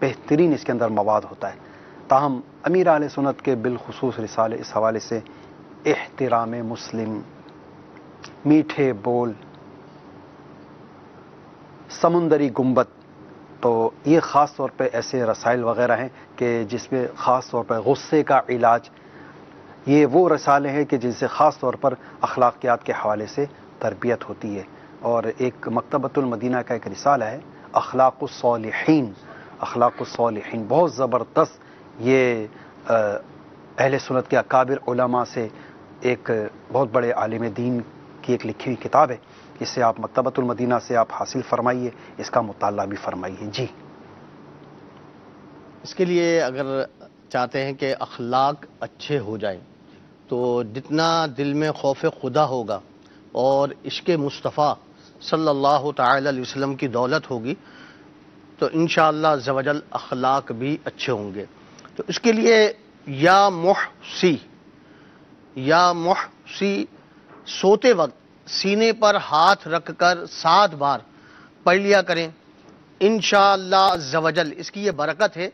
بہترین اس کے اندر مواد ہوتا ہے. تاہم امیر اہل سنت کے بالخصوص رسالے اس حوالے سے احترام مسلم، میٹھے بول، سمندری گنبد، تو یہ خاص طور پہ ایسے رسائل وغیرہ ہیں کہ جس میں خاص طور پر غصے کا علاج، یہ وہ رسالے ہیں کہ جن سے خاص طور پر اخلاقیات کے حوالے سے تربیت ہوتی ہے. اور ایک مکتبۃ المدینہ کا ایک رسالہ ہے اخلاق الصالحین، اخلاق الصالحین، بہت زبردست. یہ اہل سنت کے اکابر علماء سے ایک بہت بڑے عالم دین کی ایک لکھی ہوئی کتاب ہے. اس سے آپ مکتبۃ المدینہ سے آپ حاصل فرمائیے، اس کا مطالعہ بھی فرمائیے. جی، اس کے لیے اگر چاہتے ہیں کہ اخلاق اچھے ہو جائیں تو جتنا دل میں خوف خدا ہوگا اور عشق مصطفیٰ صلی اللہ تعالی علیہ وسلم کی دولت ہوگی تو انشاءاللہ عز و جل اخلاق بھی اچھے ہوں گے. تو اس کے لیے یا محسی سوتے وقت سینے پر ہاتھ رکھ کر 7 بار پڑھ لیا کریں انشاءاللہ عز و جل. اس کی یہ برکت ہے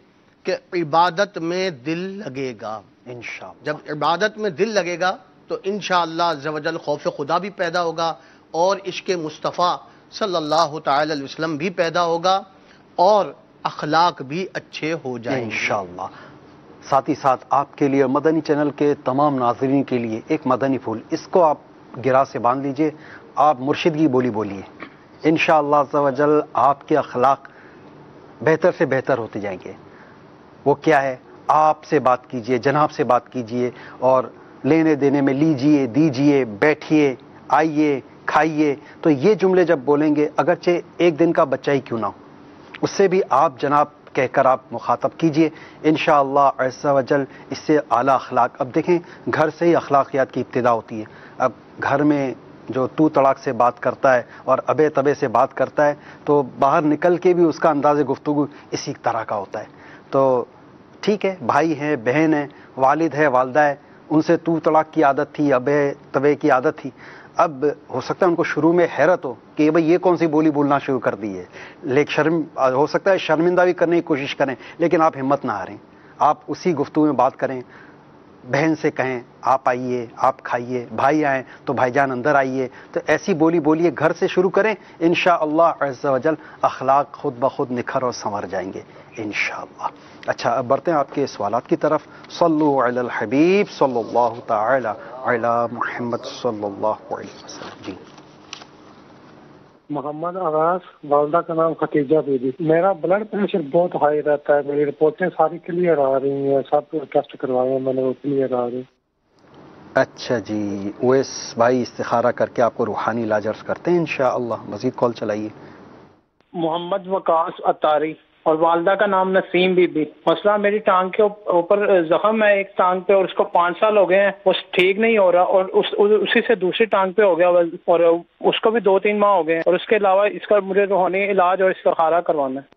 کہ عبادت میں دل لگے گا. انشاءاللہ جب عبادت میں دل لگے گا تو انشاءاللہ عز و جل خوف خدا بھی پیدا ہوگا اور عشق مصطفیٰ صلی اللہ تعالی علیہ وسلم بھی پیدا ہوگا اور اخلاق بھی اچھے ہو جائیں گے انشاءاللہ. ساتھ ہی ساتھ آپ کے لیے مدنی چینل کے تمام ناظرین کے لیے ایک مدنی پھول، اس کو آپ گرا سے باندھ لیجئے، آپ مرشدگی بولی بولیے. انشاءاللہ عز و جل آپ کے اخلاق بہتر سے بہتر ہوتے جائیں گے. وہ کیا ہے؟ آپ سے بات کیجئے، جناب سے بات کیجئے، اور لینے دینے میں لیجئے، دیجئے، بیٹھیے، آئیے، کھائیے. تو یہ جملے جب بولیں گے، اگرچہ ایک دن کا بچہ ہی کیوں نہ ہو، اس سے بھی آپ جناب کہہ کر آپ مخاطب کیجئے. انشاءاللہ عز و جل اس سے اعلیٰ اخلاق. اب دیکھیں، گھر سے ہی اخلاقیات کی ابتدا ہوتی ہے. اب گھر میں جو تو تڑاک سے بات کرتا ہے اور ابے تبے سے بات کرتا ہے تو باہر نکل کے بھی اس کا انداز گفتگو اسی طرح کا ہوتا ہے. تو ٹھیک ہے، بھائی ہیں، بہن ہیں، والد ہے، والدہ ہے، ان سے تو تڑاک کی عادت تھی، ابے تبے کی عادت تھی. اب ہو سکتا ہے ان کو شروع میں حیرت ہو کہ بھئی یہ کون سی بولی بولنا شروع کر دی ہے، لیکن ہو سکتا ہے شرمندہ بھی کرنے کی کوشش کریں، لیکن آپ ہمت نہ ہاریں، آپ اسی گفتگو میں بات کریں. بہن سے کہیں آپ آئیے، آپ کھائیے، بھائی آئیں تو بھائی جان اندر آئیے. تو ایسی بولی بولیے، گھر سے شروع کریں. انشاءاللہ عز و جل اخلاق خود بخود نکھر اور سنور جائیں گے انشاءاللہ. اچھا، اب بڑھتے ہیں آپ کے سوالات کی طرف. صلو علی الحبیب صلی اللہ تعالی علی محمد صلی اللہ علیہ وسلم. جی، محمد آغاز، والدہ کا نام خدیجہ بی بی. میرا بلڈ پریشر بہت ہائی رہتا ہے، میری رپورٹیں ساری کلیئر آ رہی ہیں، سب ٹیسٹ کروائے ہیں میں نے، وہ کلیئر آ رہی. اچھا جی، اویس بھائی استخارہ کر کے آپ کو روحانی علاج عرض کرتے ہیں انشاءاللہ. مزید کال چلائیے. محمد وقاص اتاری اور والدہ کا نام نسیم بی بی. مسئلہ میری ٹانگ کے اوپر زخم ہے ایک ٹانگ پہ، اور اس کو 5 سال ہو گئے ہیں، وہ ٹھیک نہیں ہو رہا، اور اسی سے دوسری ٹانگ پہ ہو گیا، اور اس کو بھی 2-3 ماہ ہو گئے ہیں. اور اس کے علاوہ اس کا مجھے روحانی علاج اور استخارہ کروانا ہے.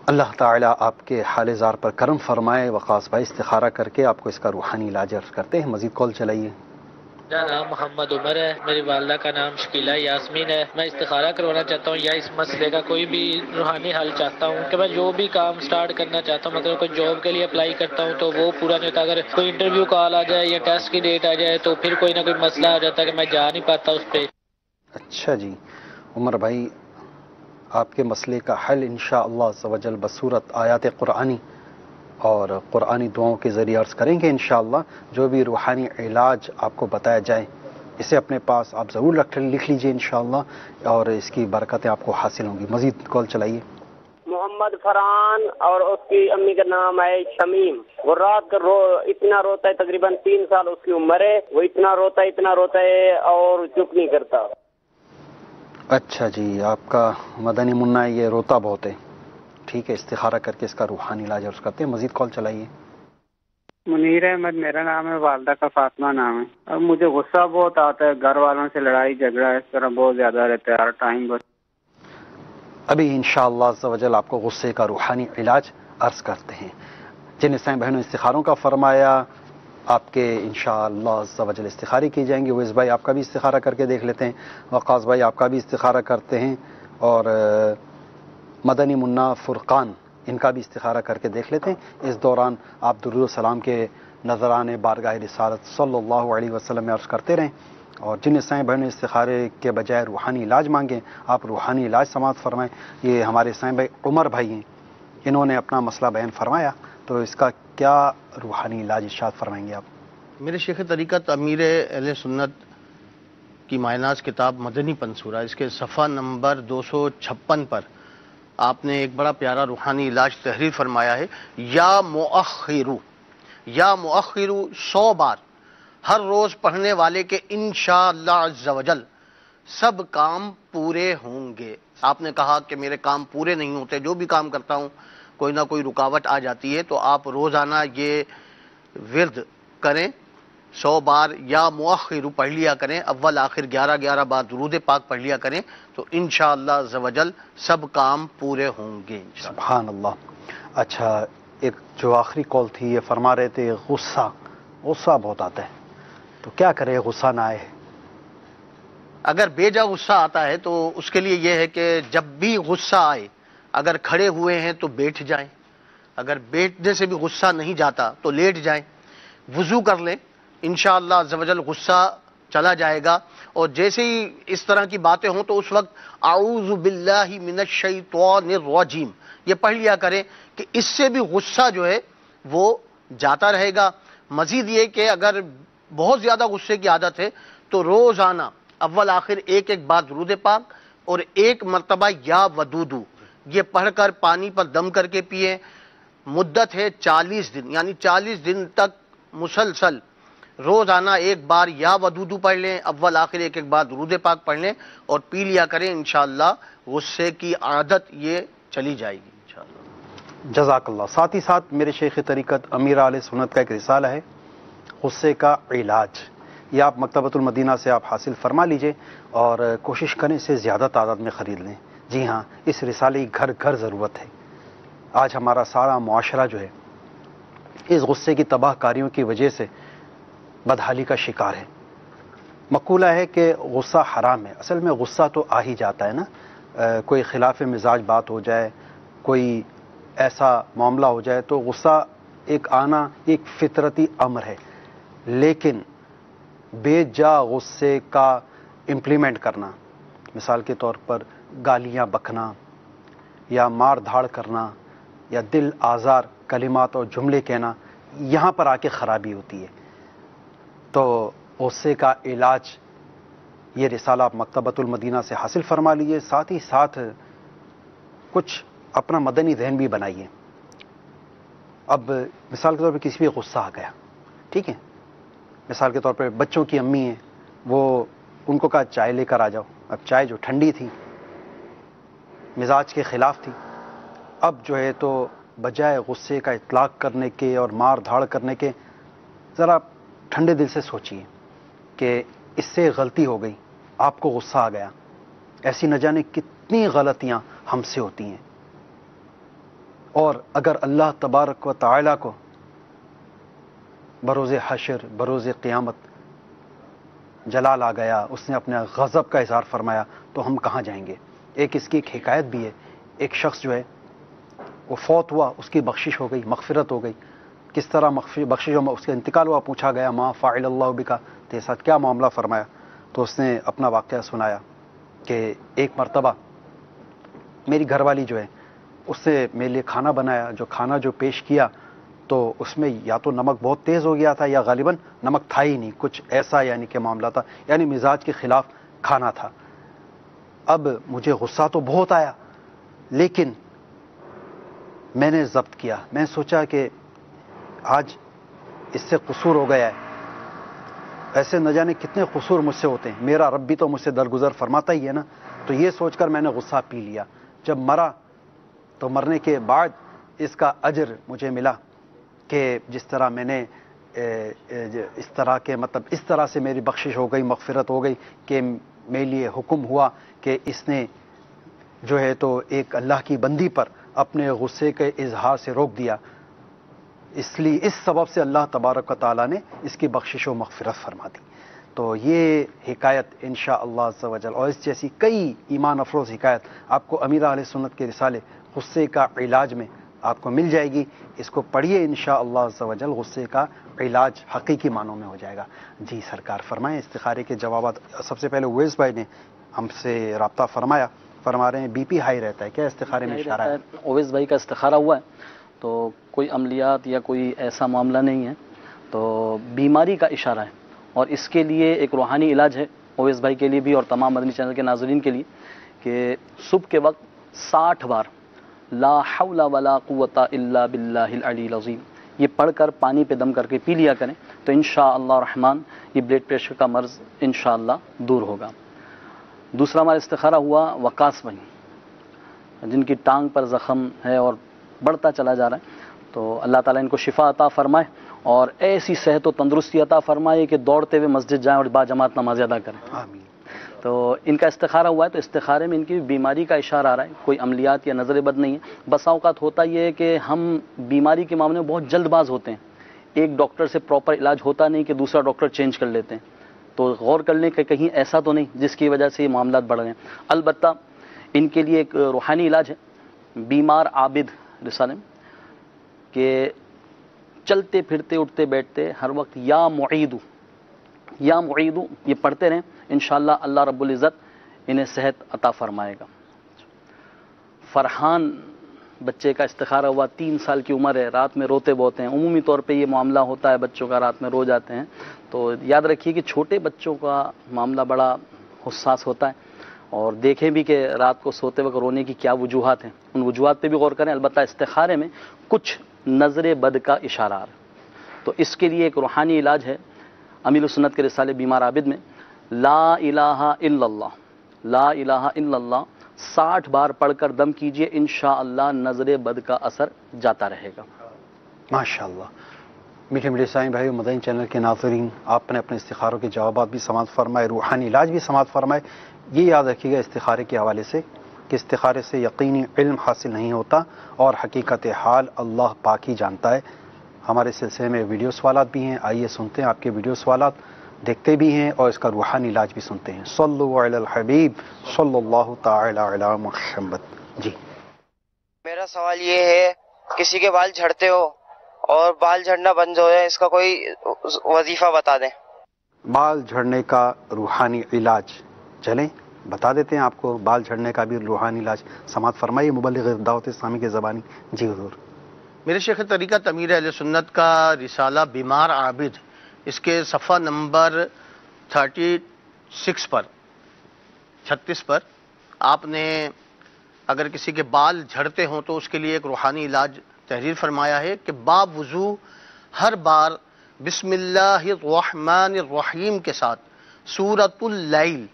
اللہ تعالیٰ آپ کے حال زار پر کرم فرمائے. وقاص بھائی استخارہ کر کے آپ کو اس کا روحانی علاج عرض کرتے ہیں. مزید کال چلائیے. میرا نام محمد عمر ہے، میری والدہ کا نام شکیلہ یاسمین ہے. میں استخارہ کروانا چاہتا ہوں یا اس مسئلے کا کوئی بھی روحانی حل چاہتا ہوں کہ میں جو بھی کام سٹارٹ کرنا چاہتا ہوں، مطلب کوئی جاب کے لیے اپلائی کرتا ہوں تو وہ پورا نہیں ہوتا. اگر کوئی انٹرویو کال آ جائے یا ٹیسٹ کی ڈیٹ آ جائے تو پھر کوئی نہ کوئی مسئلہ آ جاتا ہے کہ میں جا نہیں پاتا اس پہ. اچھا جی، عمر بھائی آپ کے مسئلے کا حل انشاءاللہ عز و جل بصورت آیات قرآنی اور قرآنی دعاؤں کے ذریعے عرض کریں گے انشاءاللہ. جو بھی روحانی علاج آپ کو بتایا جائے اسے اپنے پاس آپ ضرور لکھ لیجئے انشاءاللہ، اور اس کی برکتیں آپ کو حاصل ہوں گی. مزید کال چلائیے. محمد فرحان اور اس کی امی کا نام ہے شمیم. وہ رات کو اتنا روتا ہے، تقریباً 3 سال اس کی عمر ہے، وہ اتنا روتا ہے اور چپ نہیں کرتا. اچھا جی، آپ کا مدنی منا یہ روتا بہت ہے. ٹھیک ہے، استخارہ کر کے اس کا روحانی علاج عرض کرتے ہیں. مزید کال چلائیے. منیر احمد میرا نام ہے، والدہ کا فاطمہ نام ہے. اب مجھے غصہ بہت آتا ہے، گھر والوں سے لڑائی جھگڑا اس طرح بہت زیادہ رہتا ہے ہر ٹائم. بس ابھی انشاءاللہ عز و جل آپ کو غصے کا روحانی علاج عرض کرتے ہیں. جن اسلام بہنوں استخاروں کا فرمایا، آپ کے انشاءاللہ عز و جل استخارے کی جائیں گے. ویس بھائی آپ کا بھی استخارہ کر کے دیکھ لیتے ہیں، وقاص بھائی آپ کا بھی استخارہ کرتے ہیں، اور مدنی منا فرقان ان کا بھی استخارہ کر کے دیکھ لیتے ہیں۔ اس دوران آپ درود و سلام کے نذرانے بارگاہ رسالت صلی اللہ علیہ وسلم میں عرض کرتے رہیں، اور جن عیسائی بہنوں استخارے کے بجائے روحانی علاج مانگیں، آپ روحانی علاج سماعت فرمائیں۔ یہ ہمارے عیسائی بھائی عمر بھائی ہیں، انہوں نے اپنا مسئلہ بیان فرمایا، تو اس کا کیا روحانی علاج ارشاد فرمائیں گے آپ؟ میرے شیخ طریقت امیر اہل سنت کی مائناز کتاب مدنی پنصورہ، اس کے صفحہ نمبر 256 پر آپ نے ایک بڑا پیارا روحانی علاج تحریر فرمایا ہے، یا مؤخرو، یا مؤخرو 100 بار ہر روز پڑھنے والے کے انشاءاللہ عز وجل سب کام پورے ہوں گے۔ آپ نے کہا کہ میرے کام پورے نہیں ہوتے، جو بھی کام کرتا ہوں کوئی نہ کوئی رکاوٹ آ جاتی ہے، تو آپ روزانہ یہ ورد کریں، 100 بار یا مؤخر پڑھ لیا کریں، اول آخر 11 بار درود پاک پڑھ لیا کریں، تو انشاءاللہ عز وجل سب کام پورے ہوں گے انشاءاللہ۔ سبحان اللہ۔ اچھا، ایک جو آخری کال تھی، یہ فرما رہے تھے غصہ بہت آتا ہے، تو کیا کرے غصہ نہ آئے؟ اگر بے جا غصہ آتا ہے تو اس کے لیے یہ ہے کہ جب بھی غصہ آئے، اگر کھڑے ہوئے ہیں تو بیٹھ جائیں، اگر بیٹھنے سے بھی غصہ نہیں جاتا تو لیٹ جائیں، وضو کر لیں، انشاءاللہ عز وجل غصہ چلا جائے گا۔ اور جیسے ہی اس طرح کی باتیں ہوں تو اس وقت اعوذ باللہ من الشیطان الرجیم یہ پڑھ لیا کریں کہ اس سے بھی غصہ جو ہے وہ جاتا رہے گا۔ مزید یہ کہ اگر بہت زیادہ غصے کی عادت ہے تو روزانہ اول آخر ایک بار درود پاک اور ایک مرتبہ یا ودودو یہ پڑھ کر پانی پر دم کر کے پیئیں۔ مدت ہے 40 دن، یعنی 40 دن تک مسلسل روزانہ ایک بار یا ودودو پڑھ لیں، اول آخر ایک بار درود پاک پڑھ لیں اور پی لیا کریں، انشاءاللہ غصے کی عادت یہ چلی جائے گی انشاءاللہ۔ جزاک اللہ۔ ساتھ ہی ساتھ میرے شیخ طریقت امیر اہل سنت کا ایک رسالہ ہے، غصے کا علاج، یہ آپ مکتبۃ المدینہ سے آپ حاصل فرما لیجئے اور کوشش کریں اسے زیادہ تعداد میں خرید لیں۔ جی ہاں، اس رسالے کی گھر گھر ضرورت ہے۔ آج ہمارا سارا معاشرہ جو ہے اس غصے کی تباہ کاریوں کی وجہ سے بدحالی کا شکار ہے۔ مقولہ ہے کہ غصہ حرام ہے، اصل میں غصہ تو آ ہی جاتا ہے نا، کوئی خلاف مزاج بات ہو جائے، کوئی ایسا معاملہ ہو جائے تو غصہ ایک آنا ایک فطرتی امر ہے، لیکن بے جا غصے کا امپلیمنٹ کرنا، مثال کے طور پر گالیاں بکنا یا مار دھاڑ کرنا یا دل آزار کلمات اور جملے کہنا، یہاں پر آ کے خرابی ہوتی ہے۔ تو غصے کا علاج یہ رسالہ آپ مکتبۃ المدینہ سے حاصل فرما لیجیے، ساتھ ہی ساتھ کچھ اپنا مدنی ذہن بھی بنائیے۔ اب مثال کے طور پہ کسی بھی غصہ آ گیا، ٹھیک ہے، مثال کے طور پہ بچوں کی امی ہیں، وہ ان کو کہا چائے لے کر آ جاؤ، اب چائے جو ٹھنڈی تھی، مزاج کے خلاف تھی، اب جو ہے تو بجائے غصے کا اطلاق کرنے کے اور مار دھاڑ کرنے کے ذرا ٹھنڈے دل سے سوچیے کہ اس سے غلطی ہو گئی، آپ کو غصہ آ گیا، ایسی نہ جانے کتنی غلطیاں ہم سے ہوتی ہیں، اور اگر اللہ تبارک و تعالی کو بروز حشر بروز قیامت جلال آ گیا، اس نے اپنے غضب کا اظہار فرمایا، تو ہم کہاں جائیں گے؟ ایک اس کی ایک حکایت بھی ہے، ایک شخص جو ہے وہ فوت ہوا، اس کی بخشش ہو گئی، مغفرت ہو گئی۔ کس طرح بخشش ہوا؟ اس کا انتقال ہوا، پوچھا گیا ما فاعل اللہ بکا، تیرے ساتھ کیا معاملہ فرمایا؟ تو اس نے اپنا واقعہ سنایا کہ ایک مرتبہ میری گھر والی جو ہے اس نے میرے لیے کھانا بنایا، جو کھانا جو پیش کیا تو اس میں یا تو نمک بہت تیز ہو گیا تھا یا غالباً نمک تھا ہی نہیں، کچھ ایسا یعنی کہ معاملہ تھا، یعنی مزاج کے خلاف کھانا تھا۔ اب مجھے غصہ تو بہت آیا، لیکن میں نے ضبط کیا، میں سوچا کہ آج اس سے قصور ہو گیا ہے، ایسے نہ جانے کتنے قصور مجھ سے ہوتے ہیں، میرا رب بھی تو مجھ سے درگزر فرماتا ہی ہے نا، تو یہ سوچ کر میں نے غصہ پی لیا۔ جب مرا تو مرنے کے بعد اس کا اجر مجھے ملا کہ جس طرح میں نے اس طرح کے مطلب اس طرح سے میری بخشش ہو گئی، مغفرت ہو گئی کہ میرے لیے حکم ہوا کہ اس نے جو ہے تو ایک اللہ کی بندی پر اپنے غصے کے اظہار سے روک دیا، اس لیے اس سبب سے اللہ تبارک و تعالیٰ نے اس کی بخشش و مغفرت فرما دی۔ تو یہ حکایت انشاءاللہ عز و جل اور اس جیسی کئی ایمان افروز حکایت آپ کو امیر اہل سنت کے رسالے غصے کا علاج میں آپ کو مل جائے گی. اس کو پڑھیے انشاءاللہ عز و جل غصے کا علاج حقیقی معنوں میں ہو جائے گا. جی سرکار فرمائیں استخارے کے جوابات. سب سے پہلے اویس بھائی نے ہم سے رابطہ فرمایا, فرما رہے ہیں بی پی ہائی رہتا ہے, کیا استخارے میں اشارہ ہے؟ اویس بھائی کا استخارہ ہوا ہے تو کوئی عملیات یا کوئی ایسا معاملہ نہیں ہے, تو بیماری کا اشارہ ہے, اور اس کے لیے ایک روحانی علاج ہے اویس بھائی کے لیے بھی اور تمام مدنی چینل کے ناظرین کے لیے, کہ صبح کے وقت 60 بار لا حول ولا قوت الا باللہ العلی العظیم یہ پڑھ کر پانی پہ دم کر کے پی لیا کریں, تو انشاءاللہ الرحمن یہ بلڈ پریشر کا مرض انشاءاللہ دور ہوگا. دوسرا ہمارا استخارہ ہوا وقاص بھائی, جن کی ٹانگ پر زخم ہے اور بڑھتا چلا جا رہا ہے, تو اللہ تعالیٰ ان کو شفا عطا فرمائے اور ایسی صحت و تندرستی عطا فرمائے کہ دوڑتے ہوئے مسجد جائیں اور با جماعت نماز ادا کریں. آمین. تو ان کا استخارہ ہوا ہے, تو استخارے میں ان کی بیماری کا اشارہ آ رہا ہے, کوئی عملیات یا نظر بد نہیں ہے. بسا اوقات ہوتا یہ ہے کہ ہم بیماری کے معاملے میں بہت جلد باز ہوتے ہیں, ایک ڈاکٹر سے پراپر علاج ہوتا نہیں کہ دوسرا ڈاکٹر چینج کر لیتے ہیں, تو غور کر لیں کہ کہیں ایسا تو نہیں جس کی وجہ سے یہ معاملات بڑھ گئے ہیں. البتہ ان کے لیے ایک روحانی علاج ہے بیمار عابد رسالے میں, کہ چلتے پھرتے اٹھتے بیٹھتے ہر وقت یا معیدو یہ پڑھتے رہیں, انشاءاللہ اللہ رب العزت انہیں صحت عطا فرمائے گا. فرحان بچے کا استخارہ ہوا, 3 سال کی عمر ہے, رات میں روتے بہتے ہیں. عمومی طور پہ یہ معاملہ ہوتا ہے بچوں کا, رات میں رو جاتے ہیں, تو یاد رکھیے کہ چھوٹے بچوں کا معاملہ بڑا حساس ہوتا ہے, اور دیکھیں بھی کہ رات کو سوتے وقت رونے کی کیا وجوہات ہیں, ان وجوہات پہ بھی غور کریں. البتہ استخارے میں کچھ نظر بد کا اشارہ آ رہا ہے, تو اس کے لیے ایک روحانی علاج ہے امیر السنت کے رسالے بیمار عابد میں, لا الہ الا اللہ 60 بار پڑھ کر دم کیجئے, انشاءاللہ نظر بد کا اثر جاتا رہے گا. ماشاءاللہ. میٹھے میٹھے سائیں بھائی مدنی چینل کے ناظرین, آپ نے اپنے استخاروں کے جوابات بھی سماعت فرمائے, روحانی علاج بھی سماعت فرمائے. یہ یاد رکھیے گا استخارے کے حوالے سے کہ استخارے سے یقینی علم حاصل نہیں ہوتا, اور حقیقت حال اللہ پاک ہی جانتا ہے. ہمارے سلسلے میں ویڈیو سوالات بھی ہیں, آئیے سنتے ہیں آپ کے ویڈیو سوالات, دیکھتے بھی ہیں اور اس کا روحانی علاج بھی سنتے ہیں. صلو علی الحبیب صلی اللہ تعالی علی محمد. جی میرا سوال یہ ہے, کسی کے بال جھڑتے ہو اور بال جھڑنا بند ہو جائے, اس کا کوئی وظیفہ بتا دیں. بال جھڑنے کا روحانی علاج چلیں بتا دیتے ہیں آپ کو. بال جھڑنے کا بھی روحانی علاج سماعت فرمائیے مبلغ دعوت اسلامی کے زبانی. جی حضور. میرے شیخ طریقت امیر اہل سنت کا رسالہ بیمار عابد, اس کے صفحہ نمبر 36 پر آپ نے اگر کسی کے بال جھڑتے ہوں تو اس کے لیے ایک روحانی علاج تحریر فرمایا ہے کہ باب وضو ہر بار بسم اللہ الرحمن الرحیم کے ساتھ سورۃ اللیل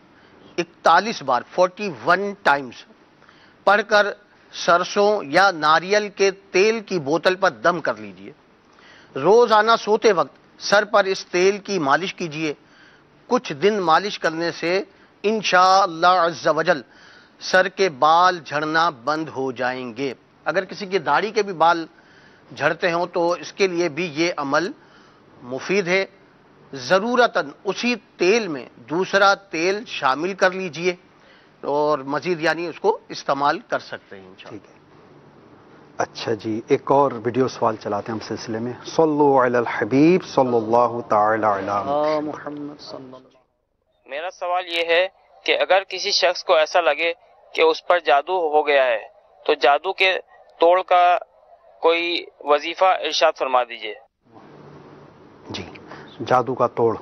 41 بار 41 ٹائمز پڑھ کر سرسوں یا ناریل کے تیل کی بوتل پر دم کر لیجئے. روزانہ سوتے وقت سر پر اس تیل کی مالش کیجئے. کچھ دن مالش کرنے سے انشاءاللہ عز و جل سر کے بال جھڑنا بند ہو جائیں گے. اگر کسی کی داڑھی کے بھی بال جھڑتے ہوں تو اس کے لیے بھی یہ عمل مفید ہے. ضرورتاً اسی تیل میں دوسرا تیل شامل کر لیجئے اور مزید یعنی اس کو استعمال کر سکتے ہیں انشاءاللہ. ٹھیک ہے. اچھا جی, ایک اور ویڈیو سوال چلاتے ہیں ہم سلسلے میں. صلو علی الحبیب صلی اللہ تعالی علی محمد صلی اللہ. میرا سوال یہ ہے کہ اگر کسی شخص کو ایسا لگے کہ اس پر جادو ہو گیا ہے تو جادو کے توڑ کا کوئی وظیفہ ارشاد فرما دیجئے. جی جادو کا توڑ.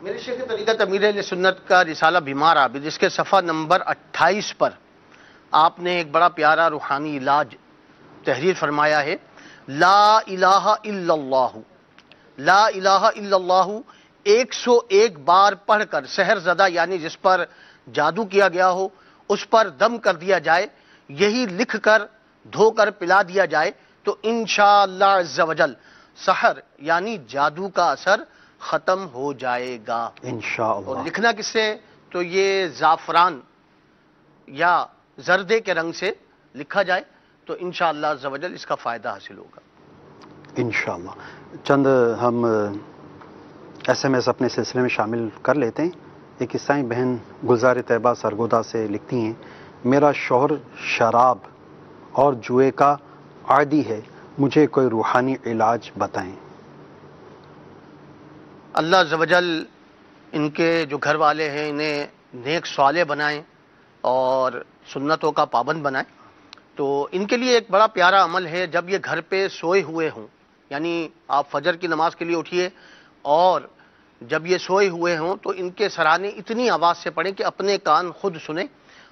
میرے شیخ طریقت امیر اہل سنت کا رسالہ بیمار عابد, اس کے صفحہ نمبر 28 پر آپ نے ایک بڑا پیارا روحانی علاج تحریر فرمایا ہے. لا الہ الا اللہ, لا الہ الا اللہ 101 بار پڑھ کر سحر زدہ یعنی جس پر جادو کیا گیا ہو اس پر دم کر دیا جائے, یہی لکھ کر دھو کر پلا دیا جائے تو انشاءاللہ عز و جل سحر یعنی جادو کا اثر ختم ہو جائے گا انشاءاللہ. اور لکھنا کس سے, تو یہ زعفران یا زردے کے رنگ سے لکھا جائے تو انشاءاللہ عز و جل اس کا فائدہ حاصل ہوگا انشاءاللہ. چند ہم ایس ایم ایس اپنے سلسلے میں شامل کر لیتے ہیں. ایک عیسائی بہن گلزار طیبہ سرگودا سے لکھتی ہیں, میرا شوہر شراب اور جوئے کا عادی ہے، مجھے کوئی روحانی علاج بتائیں۔ اللہ عز و جل ان کے جو گھر والے ہیں انہیں نیک صالح بنائیں اور سنتوں کا پابند بنائیں۔ تو ان کے لیے ایک بڑا پیارا عمل ہے، جب یہ گھر پہ سوئے ہوئے ہوں، یعنی آپ فجر کی نماز کے لیے اٹھیے اور جب یہ سوئے ہوئے ہوں تو ان کے سرانے اتنی آواز سے پڑھیں کہ اپنے کان خود سنیں،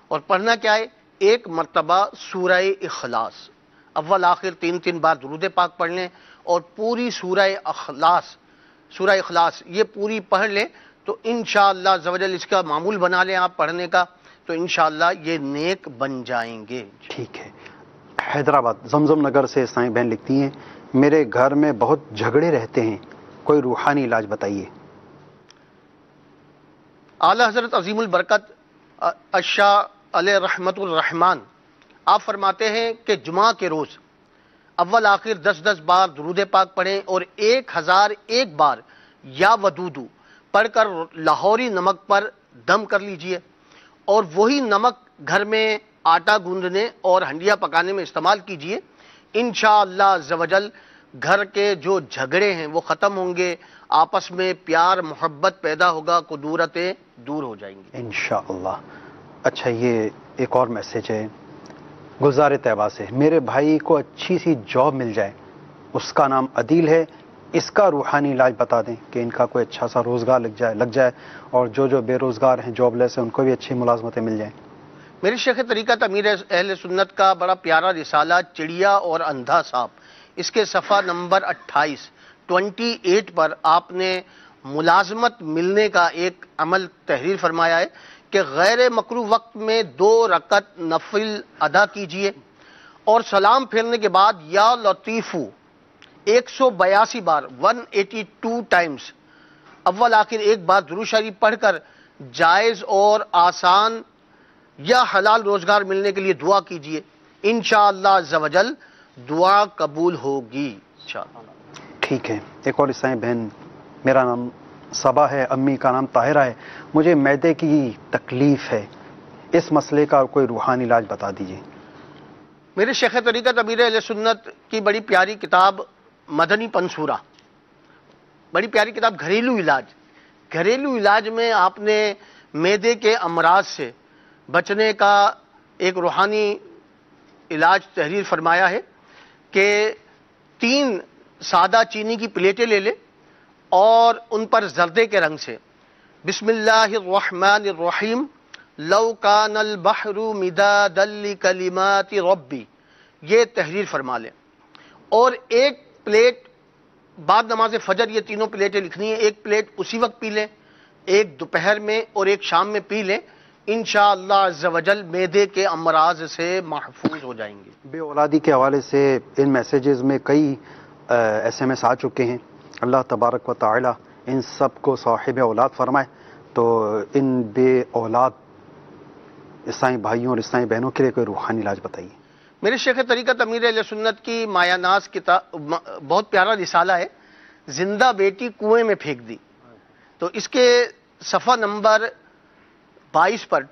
اور پڑھنا کیا ہے، ایک مرتبہ سورہ اخلاص، اول آخر 3 بار درود پاک پڑھ لیں اور پوری سورہ اخلاص یہ پوری پڑھ لیں تو انشاءاللہ عز و جل اس کا معمول بنا لیں آپ پڑھنے کا، تو انشاءاللہ یہ نیک بن جائیں گے۔ ٹھیک ہے۔ حیدرآباد زمزم نگر سے سائیں بہن لکھتی ہیں، میرے گھر میں بہت جھگڑے رہتے ہیں، کوئی روحانی علاج بتائیے۔ اعلیٰ حضرت عظیم البرکت الشاہ علیہ رحمت الرحمن آپ فرماتے ہیں کہ جمعہ کے روز اول آخر 10 بار درود پاک پڑھیں اور 1001 بار یا ودودو پڑھ کر لاہوری نمک پر دم کر لیجئے، اور وہی نمک گھر میں آٹا گوندنے اور ہنڈیا پکانے میں استعمال کیجئے۔ انشاءاللہ عز و جل گھر کے جو جھگڑے ہیں وہ ختم ہوں گے، آپس میں پیار محبت پیدا ہوگا، کدورتیں دور ہو جائیں گی انشاءاللہ۔ اچھا، یہ ایک اور میسج ہے گلزار طیبہ سے، میرے بھائی کو اچھی سی جاب مل جائے، اس کا نام عدیل ہے، اس کا روحانی علاج بتا دیں کہ ان کا کوئی اچھا سا روزگار لگ جائے اور جو بے روزگار ہیں، جاب لیس ہیں، ان کو بھی اچھی ملازمتیں مل جائیں۔ میرے شیخ طریقت امیر اہل سنت کا بڑا پیارا رسالہ چڑیا اور اندھا سانپ، اس کے صفحہ نمبر 28 پر آپ نے ملازمت ملنے کا ایک عمل تحریر فرمایا ہے کہ غیر مکروہ وقت میں 2 رکعت نفل ادا کیجئے اور سلام پھیرنے کے بعد یا لطیفو 182 بار 182 ٹائمز اول آخر 1 بار درود شریف پڑھ کر جائز اور آسان یا حلال روزگار ملنے کے لیے دعا کیجئے، انشاءاللہ عز و جل دعا قبول ہوگی انشاءاللہ۔ ٹھیک ہے۔ ایک اور عیسائی بہن، میرا نام صبا ہے، امی کا نام طاہرہ ہے، مجھے معدے کی تکلیف ہے، اس مسئلے کا کوئی روحانی علاج بتا دیجیے۔ میرے شیخ طریقت امیر اہل سنت کی بڑی پیاری کتاب مدنی پنصورہ، بڑی پیاری کتاب گھریلو علاج میں آپ نے معدے کے امراض سے بچنے کا ایک روحانی علاج تحریر فرمایا ہے کہ 3 سادہ چینی کی پلیٹیں لے لیں اور ان پر زردے کے رنگ سے بسم اللہ الرحمن الرحیم لو کان البحر مدادا لکلمات ربی یہ تحریر فرما لیں، اور 1 پلیٹ بعد نماز فجر یہ تینوں پلیٹیں لکھنی ہیں، 1 پلیٹ اسی وقت پی لیں، 1 دوپہر میں اور 1 شام میں پی لیں، انشاءاللہ عز و جل معدے کے امراض سے محفوظ ہو جائیں گے۔ بے اولادی کے حوالے سے ان میسیجز میں کئی SMS آ چکے ہیں، اللہ تبارک و تعالی ان سب کو صاحب اولاد فرمائے۔ تو ان بے اولاد عیسائی بھائیوں اور عیسائی بہنوں کے لیے کوئی روحانی علاج بتائیے۔ میرے شیخ طریقت امیر اہل سنت کی مایا ناز کتاب بہت پیارا رسالہ ہے، زندہ بیٹی کنویں میں پھینک دی، تو اس کے صفحہ نمبر 22 پر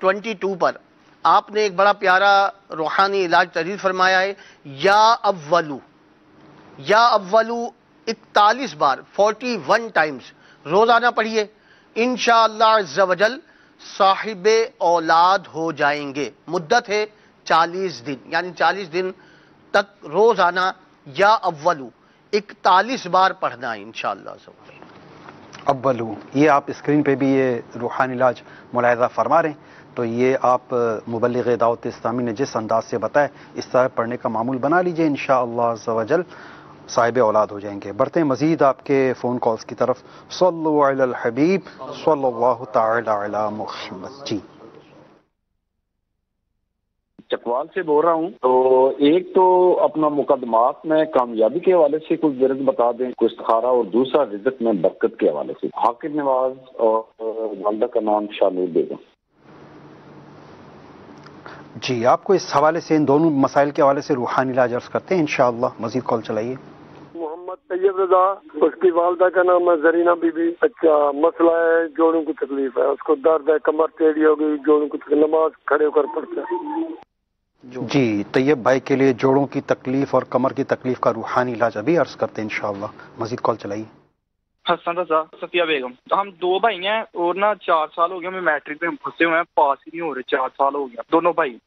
آپ نے ایک بڑا پیارا روحانی علاج تحریر فرمایا ہے، یا اولو 41 بار 41 ٹائمز روزانہ پڑھیے، انشاءاللہ عز و جل صاحب اولاد ہو جائیں گے۔ مدت ہے 40 دن، یعنی 40 دن تک روزانہ یا اولو 41 بار پڑھنا ہے انشاءاللہ عز و جل۔ اولو، یہ آپ اسکرین پہ بھی یہ روحانی علاج ملاحظہ فرما رہے ہیں، تو یہ آپ مبلغ دعوت اسلامی نے جس انداز سے بتایا اس طرح پڑھنے کا معمول بنا لیجئے، انشاءاللہ عز و جل صاحب اولاد ہو جائیں گے۔ بڑھتے ہیں مزید آپ کے فون کالز کی طرف۔ صلو علی الحبیب صلی اللہ تعالی علی محمد۔ جی چکوال سے بول رہا ہوں، تو ایک تو اپنا مقدمات میں کامیابی کے حوالے سے کچھ درد بتا دیں، کوئی استخارہ، اور دوسرا رزق میں برکت کے حوالے سے۔ حاکم نواز اور والدہ کا نام شامل بیگم۔ جی، آپ کو اس حوالے سے ان دونوں مسائل کے حوالے سے روحانی علاج عرض کرتے ہیں انشاءاللہ۔ مزید کال چلائیے۔ محمد طیب رضا، اس کی والدہ کا نام ہے زرینہ بی بی۔ اچھا، مسئلہ ہے جوڑوں کو تکلیف ہے، اس کو درد ہے، کمر ٹیڑھی ہو گئی، جوڑوں کو نماز کھڑے ہو کر پڑھتا ہے۔ جی طیب بھائی کے لیے جوڑوں کی تکلیف اور کمر کی تکلیف کا روحانی علاج ابھی عرض کرتے ہیں انشاءاللہ. مزید کال چلائیے. حسن رضا صفیہ بیگم. ہم 2 بھائی ہیں اور 4 سال ہو گیا ہمیں میٹرک میں پھنسے ہوئے ہیں, پاس ہی نہیں ہو رہے, 4 سال ہو گیا دونوں بھائی.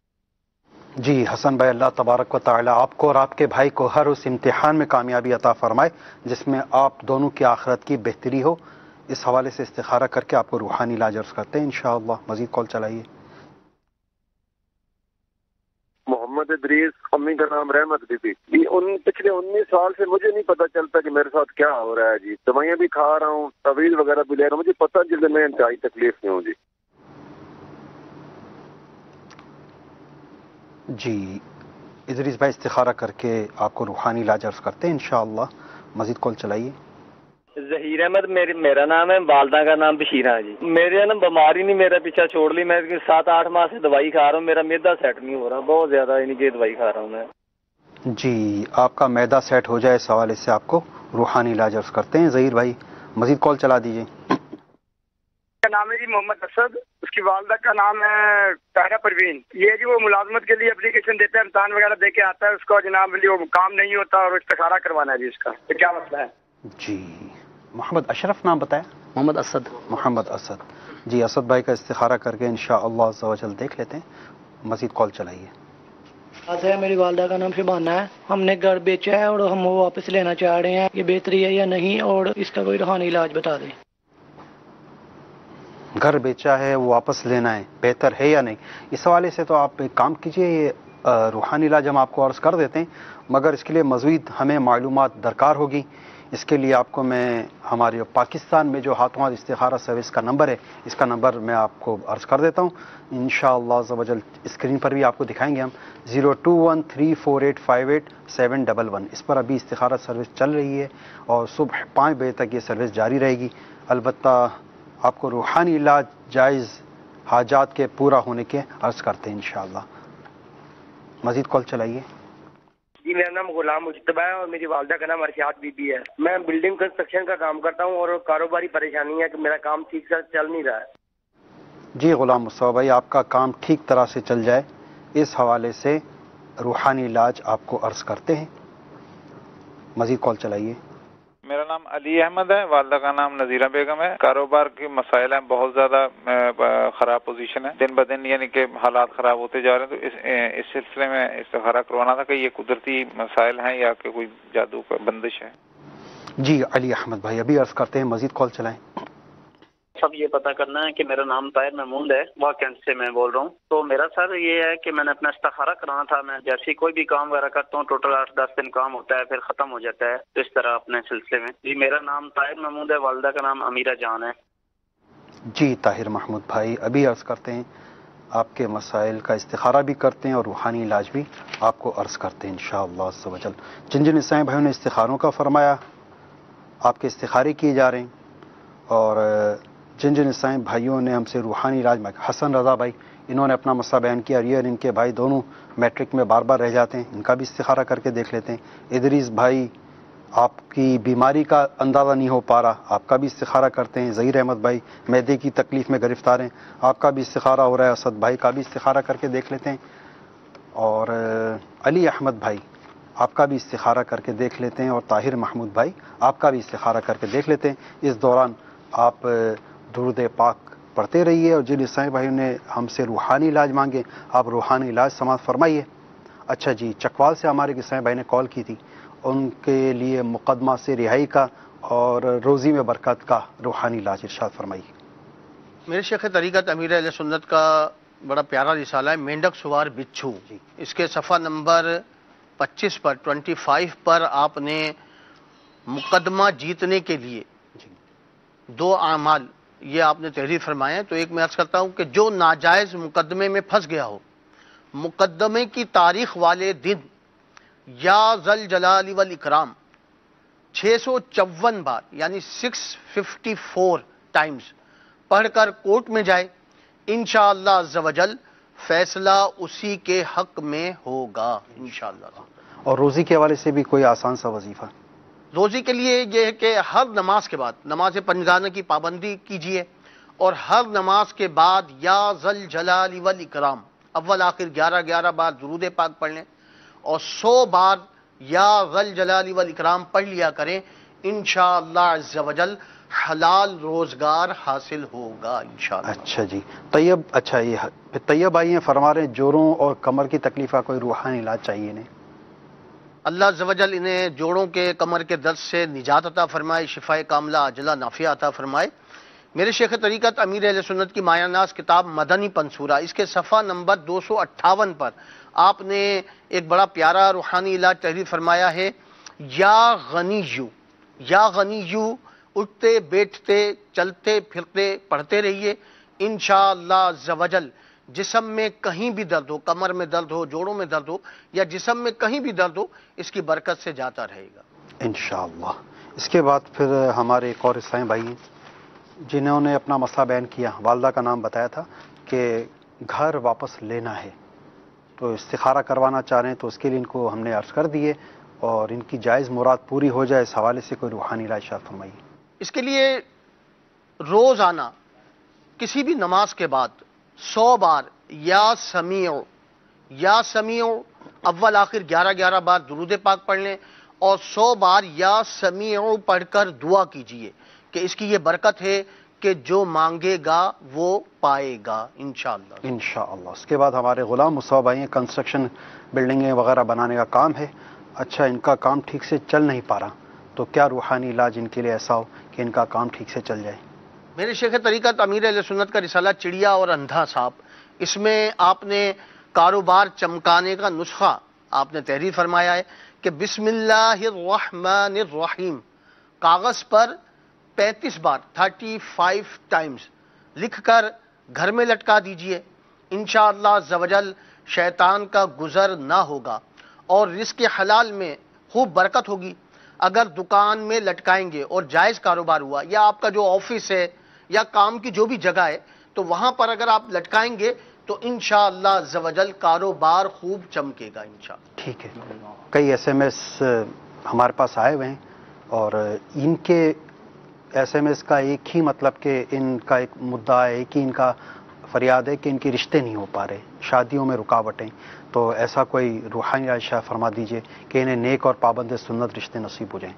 جی حسن بھائی اللہ تبارک و تعالی آپ کو اور آپ کے بھائی کو ہر اس امتحان میں کامیابی عطا فرمائے جس میں آپ دونوں کی آخرت کی بہتری ہو. اس حوالے سے استخارہ کر کے آپ کو روحانی علاج عرض کرتے ہیں انشاءاللہ. مزید کال چلائیے. محمد ادریس, امی کا نام رحمت بی بی. ان پچھلے 19 سال سے مجھے نہیں پتا چلتا کہ میرے ساتھ کیا ہو رہا ہے جی. دوائیاں بھی کھا رہا ہوں, طویل وغیرہ بھی لے رہا ہوں, مجھے پتہ چلتا میں انتہائی تکلیف میں ہوں جی. جی ادریس بھائی استخارہ کر کے آپ کو روحانی علاج عرض کرتے ہیں انشاءاللہ. مزید کال چلائیے. ظہیر احمد میرا نام ہے, والدہ کا نام بشیرہ ہے جی. میرے نا بیماری نہیں میرا پیچھا چھوڑ لی, میں 7-8 ماہ سے دوائی کھا رہا ہوں, میرا معدہ سیٹ نہیں ہو رہا, بہت زیادہ ان کی دوائی کھا رہا ہوں میں. جی آپ کا معدہ سیٹ ہو جائے اس حوالے سے آپ کو روحانی علاج عرض کرتے ہیں ظہیر بھائی. مزید کال چلا دیجیے. کا نام ہے جی محمد اسد, اس کی والدہ کا نام ہے طاہرہ پروین. یہ جی وہ ملازمت کے لیے اپلیکیشن دیتا ہے, امتحان وغیرہ دے کے آتا ہے, اس کا جناب وہ کام نہیں ہوتا اور استخارہ کروانا ہے جی. اس کا تو کیا مسئلہ ہے؟ جی محمد اشرف نام بتایا. محمد اسد. محمد اسد. جی اسد بھائی کا استخارہ کر کے انشاءاللہ عز و جل دیکھ لیتے ہیں. مزید کال چلائیے. ہے میری والدہ کا نام شبانہ ہے. ہم نے گھر بیچا ہے اور ہم وہ واپس لینا چاہ رہے ہیں, یہ بہتری ہے یا نہیں, اور اس کا کوئی روحانی علاج بتا دیں. گھر بیچا ہے وہ واپس لینا ہے, بہتر ہے یا نہیں, اس حوالے سے تو آپ ایک کام کیجئے, یہ روحانی علاج ہم آپ کو عرض کر دیتے ہیں, مگر اس کے لیے مزید ہمیں معلومات درکار ہوگی. اس کے لیے آپ کو میں ہمارے پاکستان میں جو ہاتھوں ہاتھ استخارہ سروس کا نمبر ہے, اس کا نمبر میں آپ کو عرض کر دیتا ہوں انشاءاللہ عز و جل. اسکرین پر بھی آپ کو دکھائیں گے ہم, 0213485871. اس پر ابھی استخارہ سروس چل رہی ہے اور صبح 5 بجے تک یہ سروس جاری رہے گی. البتہ آپ کو روحانی علاج جائز حاجات کے پورا ہونے کے عرض کرتے ہیں انشاءاللہ. مزید کال چلائیے. جی میرا نام غلام مجتبیٰ ہے اور میری والدہ کا نام ارشاد بی بی ہے. میں بلڈنگ کنسٹرکشن کا کام کرتا ہوں اور کاروباری پریشانی ہے کہ میرا کام ٹھیک سے چل نہیں رہا ہے. جی غلام مصطفیٰ بھائی آپ کا کام ٹھیک طرح سے چل جائے اس حوالے سے روحانی علاج آپ کو عرض کرتے ہیں. مزید کال چلائیے. میرا نام علی احمد ہے, والدہ کا نام نذیرہ بیگم ہے. کاروبار کے مسائل ہیں, بہت زیادہ خراب پوزیشن ہے, دن بدن یعنی کہ حالات خراب ہوتے جا رہے ہیں. تو اس سلسلے میں استخارہ کروانا تھا کہ یہ قدرتی مسائل ہیں یا کہ کوئی جادو کا بندش ہے. جی علی احمد بھائی ابھی عرض کرتے ہیں, مزید کال چلائیں. سب یہ پتہ کرنا ہے کہ میرا نام طاہر محمود ہے, وہاں کینٹ سے میں بول رہا ہوں. تو میرا سر یہ ہے کہ میں نے اپنا استخارہ کرانا تھا. میں جیسے کوئی بھی کام وغیرہ کرتا ہوں ٹوٹل 8-10 دن کام ہوتا ہے, پھر ختم ہو جاتا ہے. تو اس طرح اپنے سلسلے میں جی میرا نام طاہر محمود ہے, والدہ کا نام امیرہ جان ہے. جی طاہر محمود بھائی ابھی عرض کرتے ہیں, آپ کے مسائل کا استخارہ بھی کرتے ہیں اور روحانی علاج بھی آپ کو عرض کرتے ہیں انشاءاللہ عز و جل. جن جن عیسائی بھائیوں نے استخاروں کا فرمایا آپ کے استخارے کیے جا رہے ہیں, اور جن جن عیسائی بھائیوں نے ہم سے روحانی علاج میں, حسن رضا بھائی انہوں نے اپنا مسئلہ بیان کیا, اور ان کے بھائی دونوں میٹرک میں بار بار رہ جاتے ہیں, ان کا بھی استخارہ کر کے دیکھ لیتے ہیں. ادریس بھائی آپ کی بیماری کا اندازہ نہیں ہو پا رہا, آپ کا بھی استخارہ کرتے ہیں. ظہیر احمد بھائی معدے کی تکلیف میں گرفتار ہیں, آپ کا بھی استخارہ ہو رہا ہے. اسد بھائی کا بھی استخارہ کر کے دیکھ لیتے ہیں, اور علی احمد بھائی آپ کا بھی استخارہ کر کے دیکھ لیتے ہیں, اور طاہر محمود بھائی آپ کا بھی استخارہ کر کے دیکھ لیتے ہیں. اس دوران آپ درود پاک پڑھتے رہیے, اور جن عیسائی بھائیوں نے ہم سے روحانی علاج مانگے آپ روحانی علاج سماعت فرمائیے. اچھا جی چکوال سے ہمارے عیسائی بھائی نے کال کی تھی, ان کے لیے مقدمہ سے رہائی کا اور روزی میں برکت کا روحانی علاج ارشاد فرمائیے. میرے شیخ طریقت امیر اہل سنت کا بڑا پیارا رسالہ ہے مینڈک سوار بچھو. اس کے صفحہ نمبر 25 پر 25 پر آپ نے مقدمہ جیتنے کے لیے 2 اعمال یہ آپ نے تحریر فرمائے ہیں. تو ایک میں عرض کرتا ہوں کہ جو ناجائز مقدمے میں پھنس گیا ہو, مقدمے کی تاریخ والے دن یا ذل جلال والاکرام 654 بار یعنی 654 ٹائمز پڑھ کر کورٹ میں جائے, انشاءاللہ عز و جل فیصلہ اسی کے حق میں ہوگا انشاءاللہ. اور روزی کے حوالے سے بھی کوئی آسان سا وظیفہ؟ روزی کے لیے یہ ہے کہ ہر نماز کے بعد نماز پنجگانہ کی پابندی کیجیے, اور ہر نماز کے بعد یا ذل جلال والاکرام اول آخر 11 بار درود پاک پڑھ لیں اور 100 بار یا ذل جلال والاکرام پڑھ لیا کریں، انشاءاللہ عز و جل حلال روزگار حاصل ہوگا انشاءاللہ۔ اچھا جی طیب، اچھا یہ طیب آئی ہیں فرما رہے ہیں جوڑوں اور کمر کی تکلیف کا کوئی روحانی علاج چاہیے انہیں؟ اللہ عز و جل انہیں جوڑوں کے کمر کے درد سے نجات عطا فرمائے، شفاء کاملہ عاجلہ نافعہ عطا فرمائے۔ میرے شیخ طریقت امیر اہل سنت کی مایہ ناز کتاب مدنی پنصورہ، اس کے صفحہ نمبر 258 پر آپ نے ایک بڑا پیارا روحانی علاج تحریر فرمایا ہے، یا غنیو، یا غنیو، اٹھتے بیٹھتے چلتے پھرتے پڑھتے رہیے، انشاءاللہ عز و جل جسم میں کہیں بھی درد ہو، کمر میں درد ہو، جوڑوں میں درد ہو یا جسم میں کہیں بھی درد ہو، اس کی برکت سے جاتا رہے گا انشاءاللہ۔ اس کے بعد پھر ہمارے ایک اور اسلام بھائی ہیں جنہوں نے اپنا مسئلہ بیان کیا، والدہ کا نام بتایا تھا کہ گھر واپس لینا ہے تو استخارہ کروانا چاہ رہے ہیں، تو اس کے لیے ان کو ہم نے عرض کر دیے اور ان کی جائز مراد پوری ہو جائے، اس حوالے سے کوئی روحانی علاج ارشاد فرمائیے۔ اس کے لیے روزانہ کسی بھی نماز کے بعد 100 بار یا سمیع اول آخر 11 بار درود پاک پڑھ لیں اور 100 بار یا سمیع پڑھ کر دعا کیجئے کہ اس کی یہ برکت ہے کہ جو مانگے گا وہ پائے گا انشاءاللہ۔ انشاءاللہ۔ اس کے بعد ہمارے غلام مصعب بھائی ہیں، کنسٹرکشن بلڈنگیں وغیرہ بنانے کا کام ہے، اچھا ان کا کام ٹھیک سے چل نہیں پا رہا، تو کیا روحانی علاج ان کے لیے ایسا ہو کہ ان کا کام ٹھیک سے چل جائے؟ میرے شیخ طریقت امیر اہل سنت کا رسالہ چڑیا اور اندھا صاحب، اس میں آپ نے کاروبار چمکانے کا نسخہ آپ نے تحریر فرمایا ہے کہ بسم اللہ الرحمن الرحیم کاغذ پر 35 بار 35 ٹائمز لکھ کر گھر میں لٹکا دیجئے، انشاءاللہ عز و جل شیطان کا گزر نہ ہوگا اور رزق حلال میں خوب برکت ہوگی۔ اگر دکان میں لٹکائیں گے اور جائز کاروبار ہوا، یا آپ کا جو آفس ہے یا کام کی جو بھی جگہ ہے تو وہاں پر اگر آپ لٹکائیں گے تو انشاءاللہ عز و جل کاروبار خوب چمکے گا انشاءاللہ۔ ٹھیک ہے، کئی ایس ایم ایس ہمارے پاس آئے ہوئے ہیں اور ان کے ایس ایم ایس کا ایک ہی مطلب کہ ان کا ایک مدعا ہے کہ ان کا فریاد ہے کہ ان کے رشتے نہیں ہو پا رہے، شادیوں میں رکاوٹیں، تو ایسا کوئی روحانی عائشہ فرما دیجئے کہ انہیں نیک اور پابند سنت رشتے نصیب ہو جائیں۔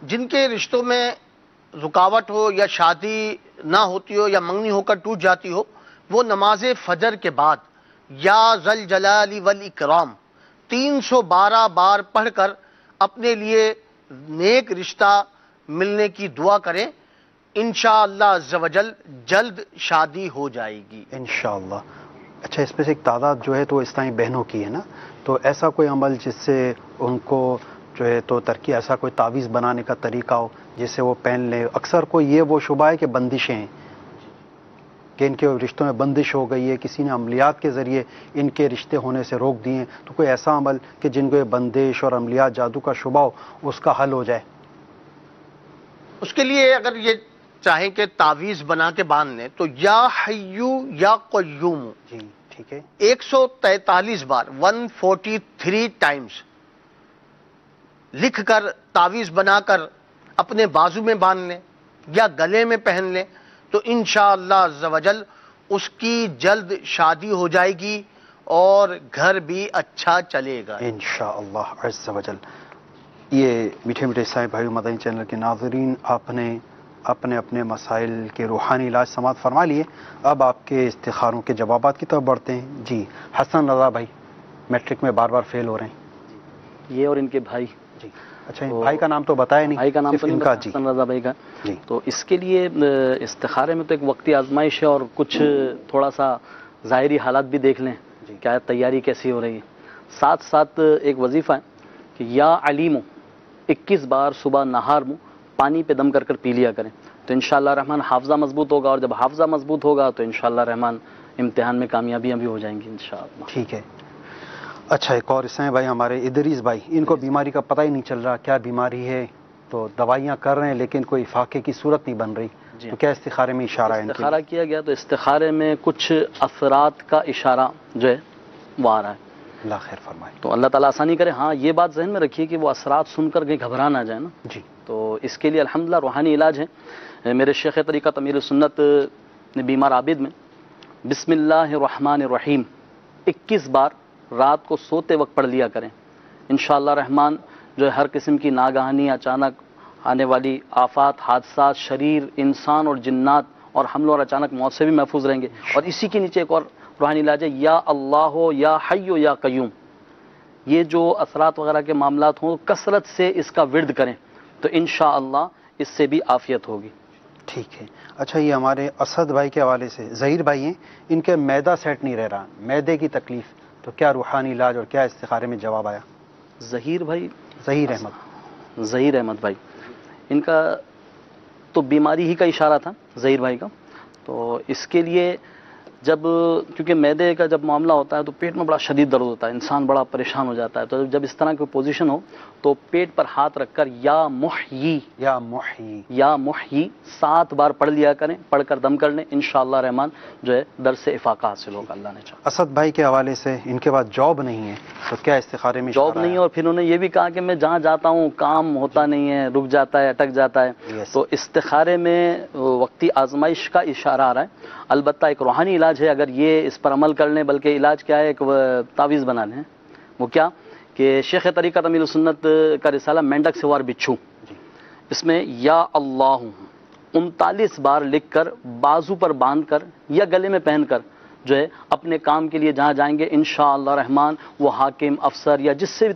جن کے رشتوں میں رکاوٹ ہو یا شادی نہ ہوتی ہو یا منگنی ہو کر ٹوٹ جاتی ہو، وہ نماز فجر کے بعد یا ذل جلال والاکرام 312 بار پڑھ کر اپنے لیے نیک رشتہ ملنے کی دعا کریں، انشاءاللہ عز و جل جلد شادی ہو جائے گی انشاءاللہ۔ اچھا اس میں سے ایک تعداد جو ہے تو اسلامی بہنوں کی ہے نا، تو ایسا کوئی عمل جس سے ان کو جو ہے تو ترقی، ایسا کوئی تعویذ بنانے کا طریقہ ہو جس سے وہ پہن لیں؟ اکثر کو یہ وہ شبہ ہے کہ بندشیں ہیں، کہ ان کے رشتوں میں بندش ہو گئی ہے، کسی نے عملیات کے ذریعے ان کے رشتے ہونے سے روک دیے ہیں، تو کوئی ایسا عمل کہ جن کو یہ بندش اور عملیات جادو کا شبہ ہو اس کا حل ہو جائے؟ اس کے لیے اگر یہ چاہیں کہ تعویذ بنا کے باندھ لیں تو یا حیو یا قیوم، جی ٹھیک ہے، 143 بار 143 ٹائمز لکھ کر تعویذ بنا کر اپنے بازو میں باندھ لیں یا گلے میں پہن لیں تو انشاءاللہ عز و جل اس کی جلد شادی ہو جائے گی اور گھر بھی اچھا چلے گا انشاءاللہ عز و جل۔ یہ میٹھے میٹھے اسلامی بھائی مدنی چینل کے ناظرین، آپ نے اپنے اپنے مسائل کے روحانی علاج سماعت فرما لیے، اب آپ کے استخاروں کے جوابات کی طرف بڑھتے ہیں۔ جی حسن رضا بھائی میٹرک میں بار بار فیل ہو رہے ہیں، یہ اور ان کے بھائی، جی اچھا بھائی کا نام تو بتایا نہیں، بھائی کا نام تو ان کا، جی حسن رضا بھائی کا، جی تو اس کے لیے استخارے میں تو ایک وقتی آزمائش ہے اور کچھ تھوڑا سا ظاہری حالات بھی دیکھ لیں کیا تیاری کیسی ہو رہی ہے، ساتھ ساتھ ایک وظیفہ ہے کہ یا علیمو 21 بار صبح نہار منہ پانی پہ دم کر پی لیا کریں، تو انشاءاللہ رحمان حافظہ مضبوط ہوگا، اور جب حافظہ مضبوط ہوگا تو انشاءاللہ رحمان امتحان میں کامیابیاں بھی ہو جائیں گی انشاءاللہ۔ ٹھیک ہے۔ اچھا ایک اور اسلام بھائی ہمارے ادریس بھائی، ان کو بیماری کا پتہ ہی نہیں چل رہا کیا بیماری ہے، تو دوائیاں کر رہے ہیں لیکن کوئی فاقے کی صورت نہیں بن رہی، تو کیا استخارے میں اشارہ ہے؟ استخارہ کیا گیا تو استخارے میں کچھ اثرات کا اشارہ جو ہے وہ آ رہا ہے، اللہ خیر فرمائے، تو اللہ تعالیٰ آسانی کرے۔ ہاں یہ بات ذہن میں رکھیے کہ وہ اثرات سن کر کہیں گھبرا نہ جائے نا، جی تو اس کے لیے الحمدللہ روحانی علاج ہے۔ میرے شیخ طریقت امیر سنت نے بیمار عابد میں بسم اللہ الرحمن الرحیم 21 بار رات کو سوتے وقت پڑھ لیا کریں. انشاءاللہ رحمان جو ہے ہر قسم کی ناگہانی اچانک آنے والی آفات، حادثات، شریر، انسان اور جنات اور حملوں اور اچانک موت سے بھی محفوظ رہیں گے. اور اسی کے نیچے ایک اور روحانی علاج ہے، یا اللہ یا حی یا قیوم. یہ جو اثرات وغیرہ کے معاملات ہوں کثرت سے اس کا ورد کریں تو انشاءاللہ اس سے بھی عافیت ہوگی. ٹھیک ہے. اچھا یہ ہمارے اسد بھائی کے حوالے سے ظہیر بھائی ہیں، ان کے معدہ سیٹ نہیں رہ رہا، معدے کی تکلیف، تو کیا روحانی علاج اور کیا استخارے میں جواب آیا؟ ظہیر بھائی، ظہیر احمد بھائی، ان کا تو بیماری ہی کا اشارہ تھا ظہیر بھائی کا. تو اس کے لیے جب کیونکہ معدے کا جب معاملہ ہوتا ہے تو پیٹ میں بڑا شدید درد ہوتا ہے، انسان بڑا پریشان ہو جاتا ہے. تو جب اس طرح کی پوزیشن ہو تو پیٹ پر ہاتھ رکھ کر یا محیی 7 بار پڑھ لیا کریں، پڑھ کر دم کر لیں، انشاءاللہ رحمان جو ہے در سے افاقہ حاصل ہوگا اللہ نے چاہا. اسد بھائی کے حوالے سے ان کے بعد جاب نہیں ہے تو کیا استخارے میں جاب نہیں ہے؟ اور پھر انہوں نے یہ بھی کہا کہ میں جہاں جاتا ہوں کام ہوتا نہیں ہے، رک جاتا ہے، اٹک جاتا ہے. تو استخارے میں وقتی آزمائش کا اشارہ آ رہا ہے. البتہ ایک روحانی علاج ہے، اگر یہ اس پر عمل کر لیں، بلکہ علاج کیا ہے، ایک تعویذ بنا لیں. وہ کیا کہ شیخ طریقت امیر السنت کا رسالہ مینڈک سوار بچھو، اس میں یا اللہ 39 بار لکھ کر بازو پر باندھ کر یا گلے میں پہن کر جو ہے اپنے کام کے لیے جہاں جائیں گے انشاءاللہ رحمان وہ حاکم، افسر یا جس سے بھی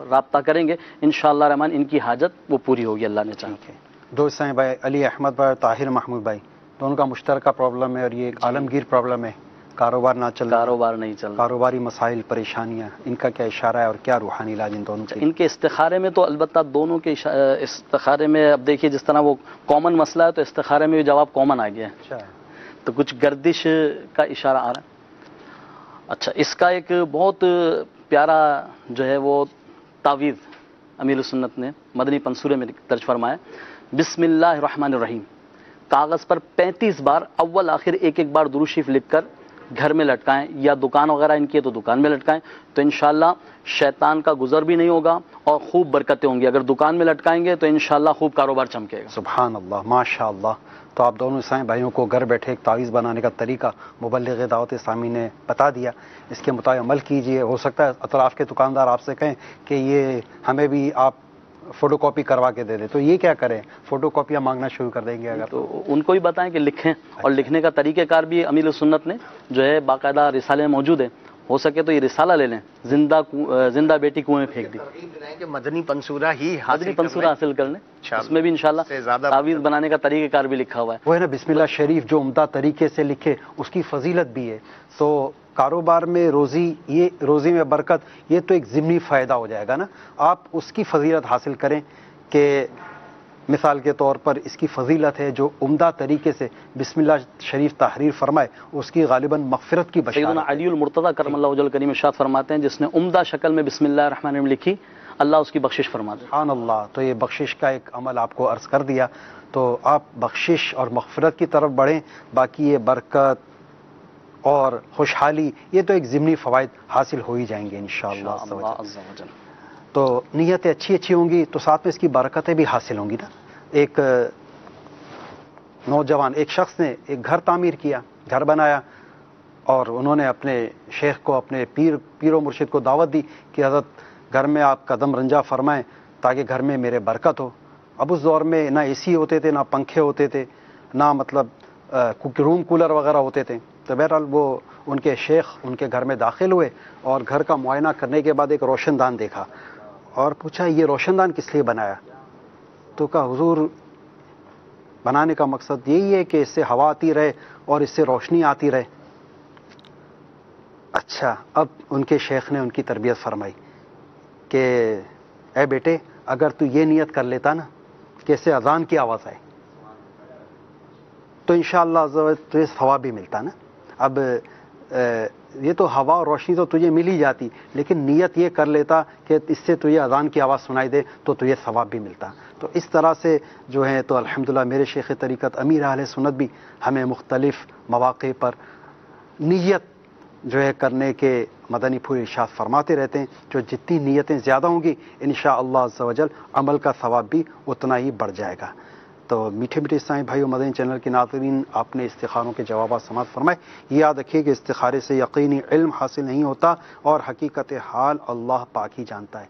رابطہ کریں گے انشاءاللہ رحمان ان کی حاجت وہ پوری ہوگی اللہ نے چاہا. دو سائیں بھائی علی احمد بھائی اور طاہر محمود بھائی دونوں کا مشترکہ پرابلم ہے اور یہ ایک عالمگیر پرابلم ہے، کاروبار نہ چل رہا، کاروبار نہیں چل رہا، کاروباری مسائل، پریشانیاں، ان کا کیا اشارہ ہے اور کیا روحانی علاج ان دونوں کے؟ ان کے استخارے میں تو البتہ دونوں کے استخارے میں اب دیکھیے جس طرح وہ کامن مسئلہ ہے تو استخارے میں بھی جواب کامن آ گیا ہے. تو کچھ گردش کا اشارہ آ رہا ہے. اچھا اس کا ایک بہت پیارا جو ہے وہ تعویذ امیر السنت نے مدنی پنصورے میں درج فرمایا. بسم اللہ الرحمن الرحیم کاغذ پر 35 بار اول آخر ایک بار درود شریف لکھ کر گھر میں لٹکائیں یا دکان وغیرہ ان کی ہے تو دکان میں لٹکائیں تو انشاءاللہ شیطان کا گزر بھی نہیں ہوگا اور خوب برکتیں ہوں گی. اگر دکان میں لٹکائیں گے تو انشاءاللہ خوب کاروبار چمکے گا. سبحان اللہ، ماشاء اللہ. تو آپ دونوں سائیں بھائیوں کو گھر بیٹھے ایک تعویذ بنانے کا طریقہ مبلغ دعوت اسلامی نے بتا دیا، اس کے مطابق عمل کیجئے. ہو سکتا ہے اطراف کے دکاندار آپ سے کہیں کہ یہ ہمیں بھی آپ فوٹو کاپی کروا کے دے دیں، تو یہ کیا کریں، فوٹو کاپیاں مانگنا شروع کر دیں گے. اگر تو ان کو بھی بتائیں کہ لکھیں، اور لکھنے کا طریقہ کار بھی امیر السنت نے جو ہے باقاعدہ رسالے میں موجود ہے. ہو سکے تو یہ رسالہ لے لیں، زندہ بیٹی کنویں میں پھینک دی، کہ مدنی پنصورہ حاصل کر لیں. اس میں بھی انشاءاللہ تعویذ بنانے کا طریقہ کار بھی لکھا ہوا ہے. وہ ہے نا بسم اللہ شریف جو عمدہ طریقے سے لکھے اس کی فضیلت بھی ہے. تو کاروبار میں روزی میں برکت، یہ تو ایک ضمنی فائدہ ہو جائے گا نا. آپ اس کی فضیلت حاصل کریں کہ مثال کے طور پر اس کی فضیلت ہے جو عمدہ طریقے سے بسم اللہ شریف تحریر فرمائے اس کی غالباً مغفرت کی بشارت. سیدنا علی المرتضیٰ کرم اللہ وجہ الکریم ارشاد فرماتے ہیں جس نے عمدہ شکل میں بسم اللہ الرحمن الرحیم لکھی اللہ اس کی بخشش فرما دے. سبحان اللہ. تو یہ بخشش کا ایک عمل آپ کو عرض کر دیا، تو آپ بخشش اور مغفرت کی طرف بڑھیں. باقی یہ برکت اور خوشحالی یہ تو ایک ضمنی فوائد حاصل ہو ہی جائیں گے انشاءاللہ. تو نیتیں اچھی ہوں گی تو ساتھ میں اس کی برکتیں بھی حاصل ہوں گی نا. ایک نوجوان ایک شخص نے ایک گھر تعمیر کیا، گھر بنایا، اور انہوں نے اپنے شیخ کو، اپنے پیر و مرشد کو دعوت دی کہ حضرت گھر میں آپ قدم رنجا فرمائیں تاکہ گھر میں میرے برکت ہو. اب اس دور میں نہ اے سی ہوتے تھے، نہ پنکھے ہوتے تھے، نہ مطلب روم کولر وغیرہ ہوتے تھے. تو بہرحال وہ ان کے شیخ ان کے گھر میں داخل ہوئے اور گھر کا معائنہ کرنے کے بعد ایک روشن دان دیکھا اور پوچھا یہ روشن دان کس لیے بنایا؟ تو کہا حضور بنانے کا مقصد یہی ہے کہ اس سے ہوا آتی رہے اور اس سے روشنی آتی رہے. اچھا، اب ان کے شیخ نے ان کی تربیت فرمائی کہ اے بیٹے اگر تو یہ نیت کر لیتا نا کہ اس سے اذان کی آواز آئے تو انشاءاللہ تجھے ثواب بھی ملتا نا. اب یہ تو ہوا اور روشنی تو تجھے مل ہی جاتی، لیکن نیت یہ کر لیتا کہ اس سے تجھے اذان کی آواز سنائی دے تو تجھے ثواب بھی ملتا. تو اس طرح سے جو ہے تو الحمدللہ میرے شیخ طریقت امیر اہل سنت بھی ہمیں مختلف مواقع پر نیت جو ہے کرنے کے مدنی پھول ارشاد فرماتے رہتے ہیں. جو جتنی نیتیں زیادہ ہوں گی انشاءاللہ عز و جل عمل کا ثواب بھی اتنا ہی بڑھ جائے گا. تو میٹھے میٹھے اسلامی بھائیوں، مدنی چینل کے ناظرین، آپ نے استخاروں کے جوابات سماعت فرمائے۔ یہ یاد رکھیے کہ استخارے سے یقینی علم حاصل نہیں ہوتا اور حقیقت حال اللہ پاک ہی جانتا ہے۔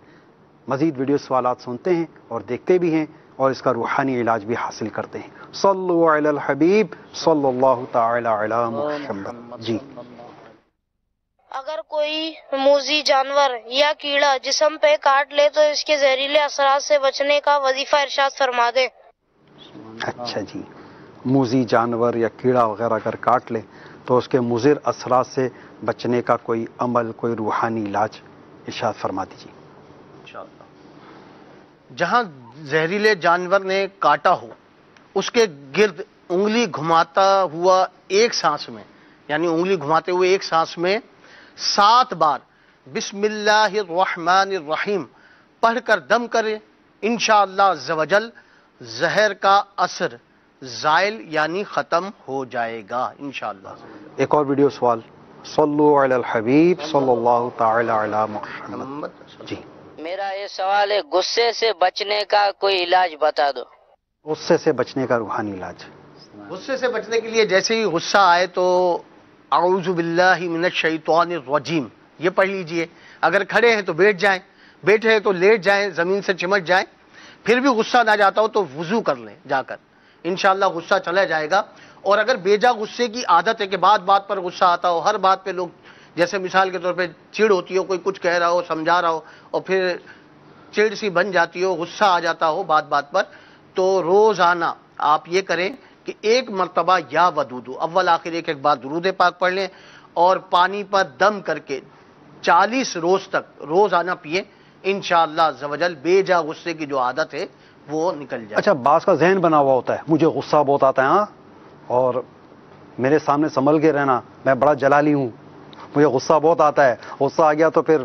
مزید ویڈیو سوالات سنتے ہیں اور دیکھتے بھی ہیں اور اس کا روحانی علاج بھی حاصل کرتے ہیں۔ صلو علی الحبیب صلی اللہ تعالی علی محمد۔ جی، اگر کوئی موذی جانور یا کیڑا جسم پہ کاٹ لے تو اس کے زہریلے اثرات سے بچنے کا وظیفہ ارشاد فرما دیں۔ اچھا جی، موذی جانور یا کیڑا وغیرہ اگر کاٹ لے تو اس کے مضر اثرات سے بچنے کا کوئی عمل، کوئی روحانی علاج ارشاد فرما دیجیے۔ جہاں زہریلے جانور نے کاٹا ہو اس کے گرد انگلی گھماتا ہوا ایک سانس میں، یعنی انگلی گھماتے ہوئے ایک سانس میں 7 بار بسم اللہ الرحمن الرحیم پڑھ کر دم کرے، انشاءاللہ عز و جل زہر کا اثر زائل یعنی ختم ہو جائے گا انشاءاللہ۔ ایک اور ویڈیو سوال، صلو علی الحبیب صلی اللہ تعالی علی محمد۔ جی، میرا یہ سوال ہے، غصے سے بچنے کا کوئی علاج بتا دو۔ غصے سے بچنے کا روحانی علاج۔ غصے سے بچنے کے لیے جیسے ہی غصہ آئے تو اعوذ باللہ من الشیطان الرجیم یہ پڑھ لیجئے۔ اگر کھڑے ہیں تو بیٹھ جائیں، بیٹھے ہیں تو لیٹ جائیں، زمین سے چمٹ جائیں، پھر بھی غصہ نہ جاتا ہو تو وضو کر لیں جا کر، انشاءاللہ غصہ چلا جائے گا۔ اور اگر بیجا غصے کی عادت ہے کہ بات بات پر غصہ آتا ہو، ہر بات پہ لوگ، جیسے مثال کے طور پہ چڑ ہوتی ہو، کوئی کچھ کہہ رہا ہو، سمجھا رہا ہو اور پھر چڑ سی بن جاتی ہو، غصہ آ جاتا ہو بات بات پر، تو روزانہ آپ یہ کریں کہ 1 مرتبہ یا ودودو، اول آخر ایک بار درود پاک پڑھ لیں اور پانی پر دم کر کے 40 روز تک روزانہ پئیں، انشاءاللہ عز و جل بے جا غصے کی جو عادت ہے وہ نکل جائے۔ اچھا، بعض کا ذہن بنا ہوا ہوتا ہے، مجھے غصہ بہت آتا ہے، ہاں، اور میرے سامنے سنبھل کے رہنا، میں بڑا جلالی ہوں، مجھے غصہ بہت آتا ہے، غصہ آ گیا تو پھر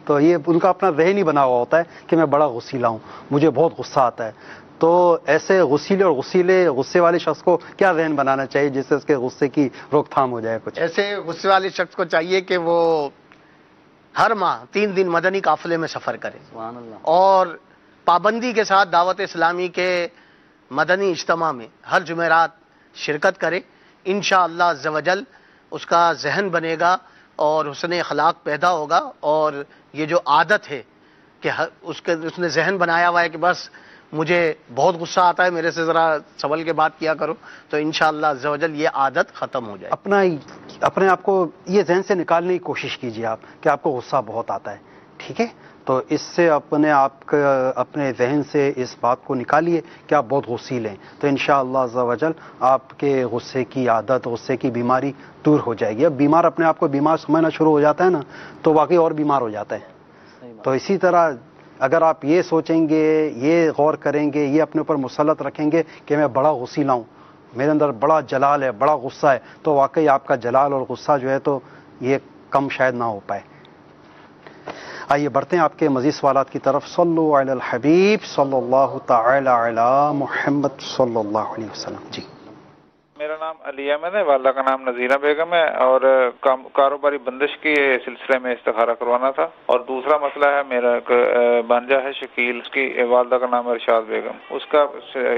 تو یہ ان کا اپنا ذہن ہی بنا ہوا ہوتا ہے کہ میں بڑا غصیلا ہوں، مجھے بہت غصہ آتا ہے۔ تو ایسے غصیلے اور غصے والے شخص کو کیا ذہن بنانا چاہیے جس سے اس کے غصے کی روک تھام ہو جائے؟ کچھ ایسے غصے والے شخص کو چاہیے کہ وہ ہر ماہ 3 دن مدنی قافلے میں سفر کرے اور پابندی کے ساتھ دعوت اسلامی کے مدنی اجتماع میں ہر جمعرات شرکت کرے، انشاءاللہ عز و جل اس کا ذہن بنے گا اور حسن اخلاق پیدا ہوگا، اور یہ جو عادت ہے کہ اس نے ذہن بنایا ہوا ہے کہ بس مجھے بہت غصہ آتا ہے، میرے سے ذرا سنبھل کے بات کیا کرو، تو انشاءاللہ عز و جل یہ عادت ختم ہو جائے۔ اپنے آپ کو یہ ذہن سے نکالنے کی کوشش کیجیے آپ کہ آپ کو غصہ بہت آتا ہے، ٹھیک ہے؟ تو اس سے اپنے ذہن سے اس بات کو نکالیے کہ آپ بہت غصیل ہیں، تو انشاءاللہ عز و جل آپ کے غصے کی عادت، غصے کی بیماری دور ہو جائے گی۔ اب بیمار اپنے آپ کو بیمار سمجھنا شروع ہو جاتا ہے نا، تو واقعی اور بیمار ہو جاتا ہے۔ تو اسی طرح اگر آپ یہ سوچیں گے، یہ غور کریں گے، یہ اپنے اوپر مسلط رکھیں گے کہ میں بڑا غصیلا ہوں، میرے اندر بڑا جلال ہے، بڑا غصہ ہے، تو واقعی آپ کا جلال اور غصہ جو ہے تو یہ کم شاید نہ ہو پائے۔ آئیے بڑھتے ہیں آپ کے مزید سوالات کی طرف۔ صلو علی الحبیب صلی اللہ تعالی علی محمد صلی اللہ علیہ وسلم۔ جی، میرا نام علی احمد ہے، والدہ کا نام نذیرہ بیگم ہے، اور کاروباری بندش کے سلسلے میں استخارہ کروانا تھا، اور دوسرا مسئلہ ہے میرا ایک بھانجا ہے شکیل، اس کی والدہ کا نام ارشاد بیگم، اس کا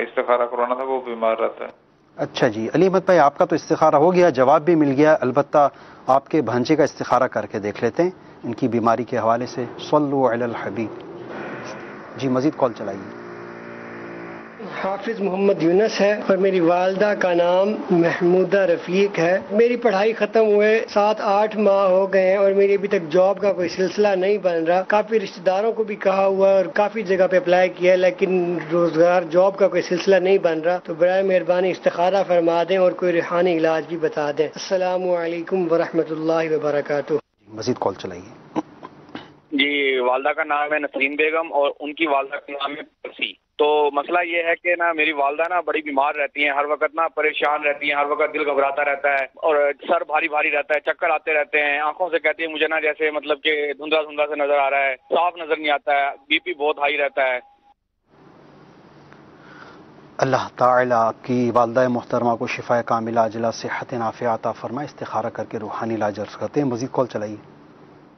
استخارہ کروانا تھا، وہ بیمار رہتا ہے۔ اچھا جی، علی احمد بھائی آپ کا تو استخارہ ہو گیا، جواب بھی مل گیا، البتہ آپ کے بھانجے کا استخارہ کر کے دیکھ لیتے ہیں ان کی بیماری کے حوالے سے۔ صلو علی الحبیب۔ جی، مزید کال چلائیے۔ حافظ محمد یونس ہے اور میری والدہ کا نام محمودہ رفیق ہے۔ میری پڑھائی ختم ہوئے 7-8 ماہ ہو گئے ہیں اور میری ابھی تک جاب کا کوئی سلسلہ نہیں بن رہا۔ کافی رشتہ داروں کو بھی کہا ہوا ہے اور کافی جگہ پہ اپلائی کیا ہے، لیکن روزگار جاب کا کوئی سلسلہ نہیں بن رہا، تو برائے مہربانی استخارہ فرما دیں اور کوئی روحانی علاج بھی بتا دیں۔ السلام علیکم ورحمۃ اللہ وبرکاتہ۔ مزید کال چلائیے۔ جی، والدہ کا نام ہے نسرین بیگم اور ان کی والدہ کا نام ہے پرسی۔ تو مسئلہ یہ ہے کہ نا میری والدہ نا بڑی بیمار رہتی ہیں، ہر وقت نا پریشان رہتی ہیں، ہر وقت دل گھبراتا رہتا ہے اور سر بھاری بھاری رہتا ہے، چکر آتے رہتے ہیں، آنکھوں سے کہتی ہے مجھے نا جیسے مطلب کہ دھندلا دھندلا سے نظر آ رہا ہے، صاف نظر نہیں آتا ہے، بی پی بہت ہائی رہتا ہے۔ اللہ تعالیٰ آپ کی والدہ محترمہ کو شفا کاملہ عاجلہ صحت نافعہ عطا فرمائے۔ استخارہ کر کے روحانی علاج عرض کرتے ہیں۔ مزید کال چلائیے۔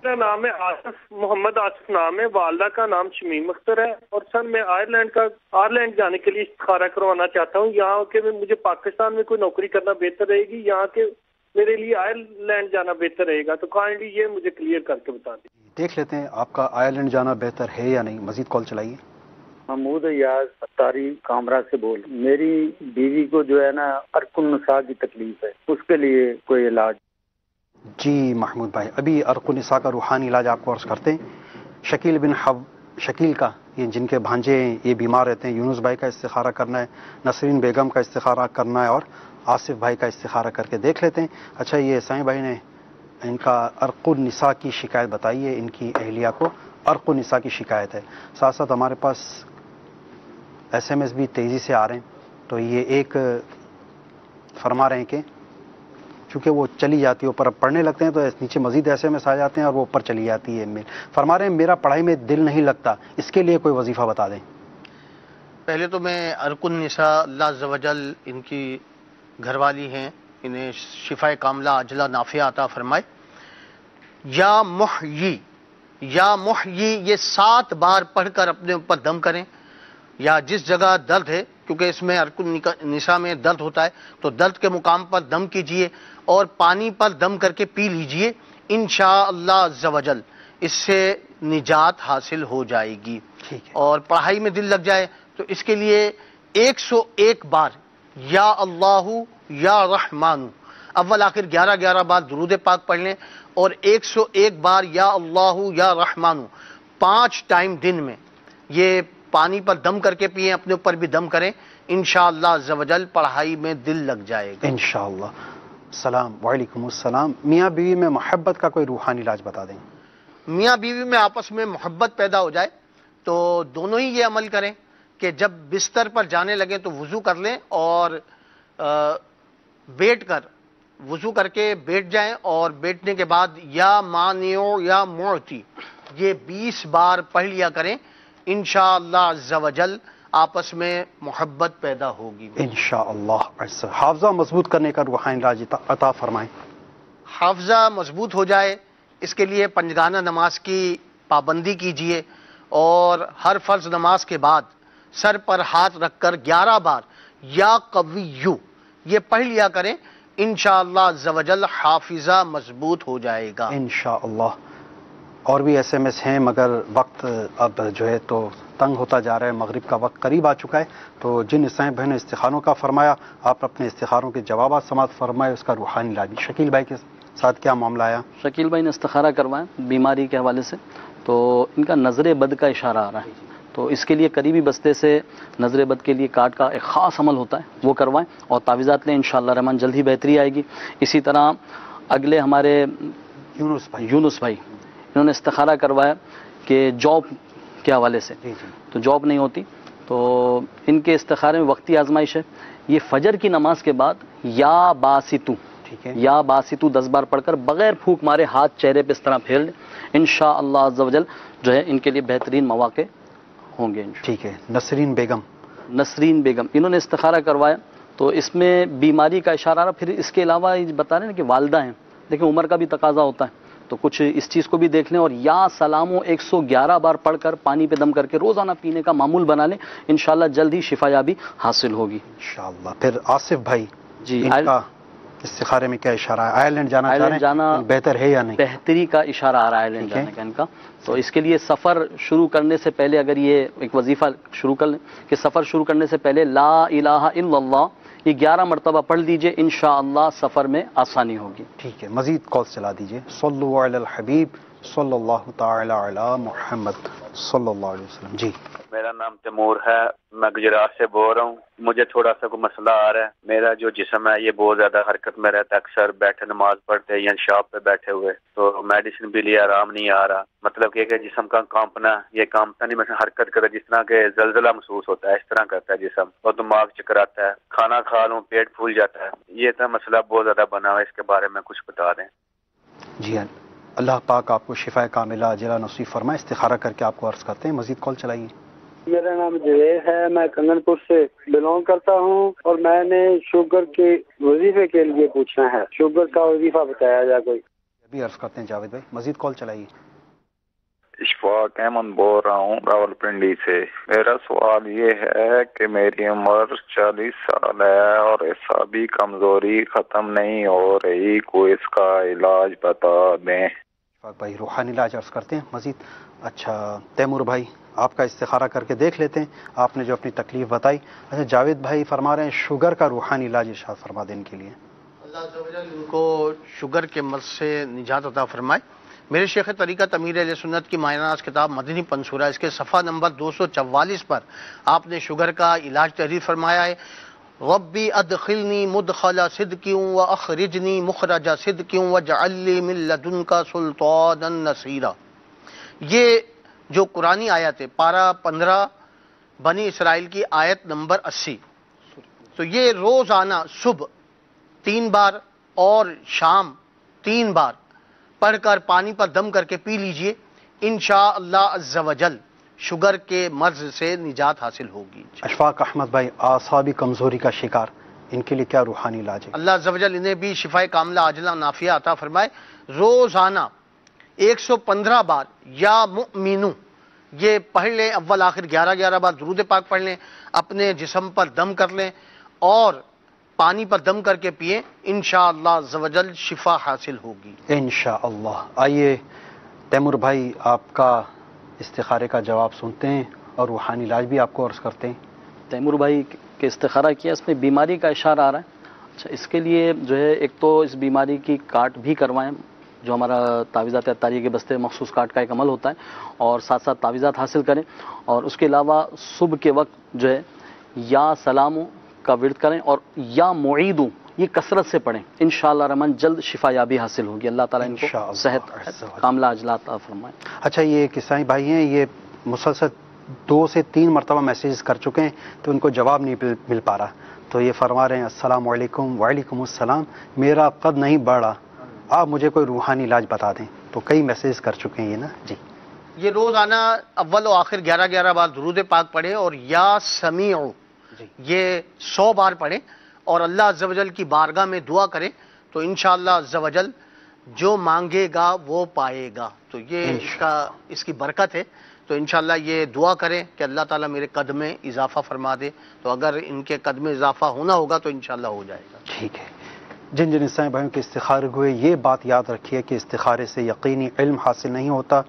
میرا نام ہے آصف، محمد آصف نام ہے، والدہ کا نام شمیم اختر ہے، اور سر میں آئرلینڈ جانے کے لیے استخارہ کروانا چاہتا ہوں۔ یہاں کے مجھے پاکستان میں کوئی نوکری کرنا بہتر رہے گی، یہاں کے میرے لیے آئرلینڈ جانا بہتر رہے گا؟ تو کائنڈلی یہ مجھے کلیئر کر کے بتا دیں۔ دیکھ لیتے ہیں آپ کا آئرلینڈ جانا بہتر ہے یا نہیں، مزید کال چلائیے۔ محمود ایاز اتاری کامرا سے بول، میری بیوی کو جو ہے نا ارق النساء کی تکلیف ہے، اس کے لیے کوئی علاج؟ جی محمود بھائی، ابھی ارق النساء کا روحانی علاج آپ کو عرض کرتے ہیں۔ شکیل کا، یہ جن کے بھانجے ہیں یہ بیمار رہتے ہیں، یونس بھائی کا استخارہ کرنا ہے، نسرین بیگم کا استخارہ کرنا ہے، اور آصف بھائی کا استخارہ کر کے دیکھ لیتے ہیں۔ اچھا، یہ سائیں بھائی نے ان کا ارق النساء کی شکایت بتائی ہے، ان کی اہلیہ کو ارق النساء کی شکایت ہے۔ ساتھ ساتھ ہمارے پاس SMS بھی تیزی سے آ رہے ہیں، تو یہ ایک فرما رہے ہیں کہ چونکہ وہ چلی جاتی ہے اوپر، اب پڑھنے لگتے ہیں تو نیچے مزید SMS آ جاتے ہیں اور وہ اوپر چلی جاتی ہے میل۔ فرما رہے ہیں میرا پڑھائی میں دل نہیں لگتا، اس کے لیے کوئی وظیفہ بتا دیں۔ پہلے تو میں ارق النساء اللہ عز و جل ان کی گھر والی ہیں، انہیں شفائے کاملہ عاجلہ نافعہ عطا فرمائے۔ یا محیی یہ 7 بار پڑھ کر اپنے اوپر دم کریں، یا جس جگہ درد ہے، کیونکہ اس میں ارق النساء میں درد ہوتا ہے، تو درد کے مقام پر دم کیجئے اور پانی پر دم کر کے پی لیجئے، انشاءاللہ عز و جل اس سے نجات حاصل ہو جائے گی۔ اور پڑھائی میں دل لگ جائے تو اس کے لیے 101 بار یا اللہ یا رحمان، اول آخر 11 بار درود پاک پڑھ لیں، اور 101 بار یا اللہ یا رحمان 5 ٹائم دن میں یہ پانی پر دم کر کے پئیں، اپنے اوپر بھی دم کریں، انشاءاللہ عز و جل پڑھائی میں دل لگ جائے گا انشاءاللہ۔ السلام وعلیکم السلام، میاں بیوی میں محبت کا کوئی روحانی علاج بتا دیں۔ میاں بیوی میں آپس میں محبت پیدا ہو جائے تو دونوں ہی یہ عمل کریں کہ جب بستر پر جانے لگیں تو وضو کر لیں، اور بیٹھ کر وضو کر کے بیٹھ جائیں، اور بیٹھنے کے بعد یا مانع یا معطی یہ 20 بار پڑھ لیا کریں، انشاءاللہ عز و جل آپس میں محبت پیدا ہوگی انشاءاللہ۔ حافظہ مضبوط کرنے کا روحانی علاج عطا فرمائیں۔ حافظہ مضبوط ہو جائے اس کے لیے پنجگانہ نماز کی پابندی کیجیے، اور ہر فرض نماز کے بعد سر پر ہاتھ رکھ کر 11 بار یا قویو یہ پڑھ لیا کریں، انشاءاللہ عز و جل حافظہ مضبوط ہو جائے گا انشاءاللہ۔ اور بھی SMS ہیں مگر وقت اب جو ہے تو تنگ ہوتا جا رہا ہے، مغرب کا وقت قریب آ چکا ہے، تو جن عیسائی بہن نے استخاروں کا فرمایا، آپ اپنے استخاروں کے جوابات سماعت فرمائے، اس کا روحانی علاج۔ شکیل بھائی کے ساتھ کیا معاملہ آیا؟ شکیل بھائی نے استخارہ کروایا بیماری کے حوالے سے، تو ان کا نظر بد کا اشارہ آ رہا ہے، تو اس کے لیے قریبی بستے سے نظر بد کے لیے کارڈ کا ایک خاص عمل ہوتا ہے، وہ کروائیں اور تعویذات لیں، انشاءاللہ رحمان جلد ہی بہتری آئے گی۔ اسی طرح اگلے ہمارے یونس بھائی انہوں نے استخارہ کروایا کہ جاب کے حوالے سے، تو جاب نہیں ہوتی، تو ان کے استخارے میں وقتی آزمائش ہے، یہ فجر کی نماز کے بعد یا باسطو 10 بار پڑھ کر بغیر پھونک مارے ہاتھ چہرے پہ اس طرح پھیر لیں، انشاءاللہ عز و جل جو ہے ان کے لیے بہترین مواقع ہوں گے۔ ٹھیک ہے۔ نسرین بیگم انہوں نے استخارہ کروایا، تو اس میں بیماری کا اشارہ آ رہا، پھر اس کے علاوہ یہ بتا رہے ہیں کہ والدہ ہیں، لیکن عمر کا بھی تقاضا ہوتا ہے، تو کچھ اس چیز کو بھی دیکھ لیں، اور یا سلامو 111 بار پڑھ کر پانی پہ دم کر کے روزانہ پینے کا معمول بنا لیں، انشاءاللہ جلد ہی شفا یابی حاصل ہوگی انشاءاللہ۔ پھر آصف بھائی جی، ان کا استخارے میں کیا اشارہ ہے؟ آئرلینڈ جانا بہتر ہے یا نہیں؟ بہتری کا اشارہ آ رہا ہے آئرلینڈ جانے کا ان کا، تو اس کے لیے سفر شروع کرنے سے پہلے اگر یہ ایک وظیفہ شروع کر لیں کہ سفر شروع کرنے سے پہلے لا الہ الا اللہ یہ 11 مرتبہ پڑھ دیجئے، انشاءاللہ سفر میں آسانی ہوگی۔ ٹھیک ہے، مزید کال چلا دیجئے۔ صلو علی الحبیب صلی اللہ تعالی علی محمد صلی اللہ علیہ وسلم۔ جی، میرا نام تیمور ہے، میں گجرات سے بول رہا ہوں۔ مجھے تھوڑا سا کوئی مسئلہ آ رہا ہے، میرا جو جسم ہے یہ بہت زیادہ حرکت میں رہتا ہے، اکثر بیٹھے نماز پڑھتے یا شاپ پہ بیٹھے ہوئے، تو میڈیسن بھی لیے آرام نہیں آ رہا، مطلب کہ جسم کا کانپنا، یہ کانپنا نہیں، مثلا حرکت کرتا جس طرح کہ زلزلہ محسوس ہوتا ہے اس طرح کرتا ہے جسم، اور دماغ چکراتا ہے، کھانا کھا لوں پیٹ پھول جاتا ہے، یہ تو مسئلہ بہت زیادہ بنا ہوا ہے، اس کے بارے میں کچھ بتا دیں۔ جی اللہ پاک آپ کو شفا کاملہ عاجلہ نصیب فرمائے۔ استخارہ کر کے آپ کو عرض کرتے ہیں، مزید کال چلائیے۔ میرا نام جوید ہے، میں کنگن پور سے بلونگ کرتا ہوں، اور میں نے شوگر کے وظیفے کے لیے پوچھنا ہے، شوگر کا وظیفہ بتایا جائے کوئی۔ بھی عرض کرتے ہیں جاوید بھائی، مزید کال چلائیے۔ اشفاق احمد بول رہا ہوں راولپنڈی سے۔ میرا سوال یہ ہے کہ میری عمر 40 سال ہے اور اعصابی کمزوری ختم نہیں ہو رہی، کوئی اس کا علاج بتا دیں۔ اشفاق بھائی روحانی علاج عرض کرتے ہیں مزید۔ اچھا تیمور بھائی آپ کا استخارہ کر کے دیکھ لیتے ہیں، آپ نے جو اپنی تکلیف بتائی۔ اچھا جاوید بھائی فرما رہے ہیں شوگر کا روحانی علاج ارشاد فرما دیں ان کے لیے۔ اللہ عز و جل ان کو شوگر کے مرض سے نجات عطا فرمائے۔ میرے شیخ طریقت امیر اہل سنت کی ماہ ناز کتاب مدنی پنصورہ اس کے صفحہ نمبر 244 پر آپ نے شوگر کا علاج تحریر فرمایا ہے، ربی ادخلنی مدخل صدق واخرجنی مخرج صدق واجعل لی من لدنک سلطانا نصیرا۔ یہ جو قرآنی آیت ہے پارہ 15 بنی اسرائیل کی آیت نمبر 80، تو یہ روزانہ صبح 3 بار اور شام 3 بار پڑھ کر پانی پر دم کر کے پی لیجئے، انشاءاللہ عز و جل شوگر کے مرض سے نجات حاصل ہوگی۔ اشفاق احمد بھائی اعصابی کمزوری کا شکار، ان کے لیے کیا روحانی علاج ہے؟ اللہ عز و جل انہیں بھی شفائے کاملہ عاجلہ نافیہ عطا فرمائے۔ روزانہ 115 بار یا مؤمنو یہ پڑھ لیں، اول آخر 11 بار درود پاک پڑھ لیں، اپنے جسم پر دم کر لیں اور پانی پر دم کر کے پئیں، انشاءاللہ عز و جل شفا حاصل ہوگی انشاءاللہ۔ آئیے تیمور بھائی آپ کا استخارے کا جواب سنتے ہیں اور روحانی علاج بھی آپ کو عرض کرتے ہیں۔ تیمور بھائی کے استخارہ کیا، اس میں بیماری کا اشارہ آ رہا ہے۔ اچھا اس کے لیے جو ہے ایک تو اس بیماری کی کاٹ بھی کروائیں، جو ہمارا تعویذات اطاریہ کے بستے مخصوص کاٹ کا ایک عمل ہوتا ہے، اور ساتھ ساتھ تعویذات حاصل کریں، اور اس کے علاوہ صبح کے وقت جو ہے یا سلاموں کا ورد کریں اور یا معیدوں یہ کثرت سے پڑھیں، انشاءاللہ رحمن جلد شفا یابی حاصل ہوگی۔ اللہ تعالیٰ ان کو صحت کاملہ عاجلہ عطا فرمائے۔ اچھا یہ کسائی بھائی ہیں، یہ مسلسل 2 سے 3 مرتبہ میسیج کر چکے ہیں تو ان کو جواب نہیں مل پا رہا، تو یہ فرما رہے ہیں السلام علیکم۔ وعلیکم السلام، میرا قد نہیں بڑھا، آپ مجھے کوئی روحانی علاج بتا دیں۔ تو کئی میسیج کر چکے ہیں یہ نا جی۔ یہ روزانہ اول و آخر 11 بار درود پاک پڑھیں اور یا سمیع یہ 100 بار پڑھیں اور اللہ عز و جل کی بارگاہ میں دعا کریں، تو انشاءاللہ عز و جل جو مانگے گا وہ پائے گا۔ تو یہ اس کی برکت ہے، تو انشاءاللہ یہ دعا کریں کہ اللہ تعالیٰ میرے قد میں اضافہ فرما دے، تو اگر ان کے قد میں اضافہ ہونا ہوگا تو انشاءاللہ ہو جائے گا۔ ٹھیک ہے، جن عیسائی بھائیوں کے استخارے ہوئے یہ بات یاد رکھیے کہ استخارے سے یقینی علم حاصل نہیں ہوتا،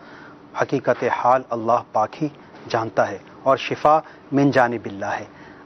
حقیقت حال اللہ پاک ہی جانتا ہے، اور شفا من جانب اللہ ہے۔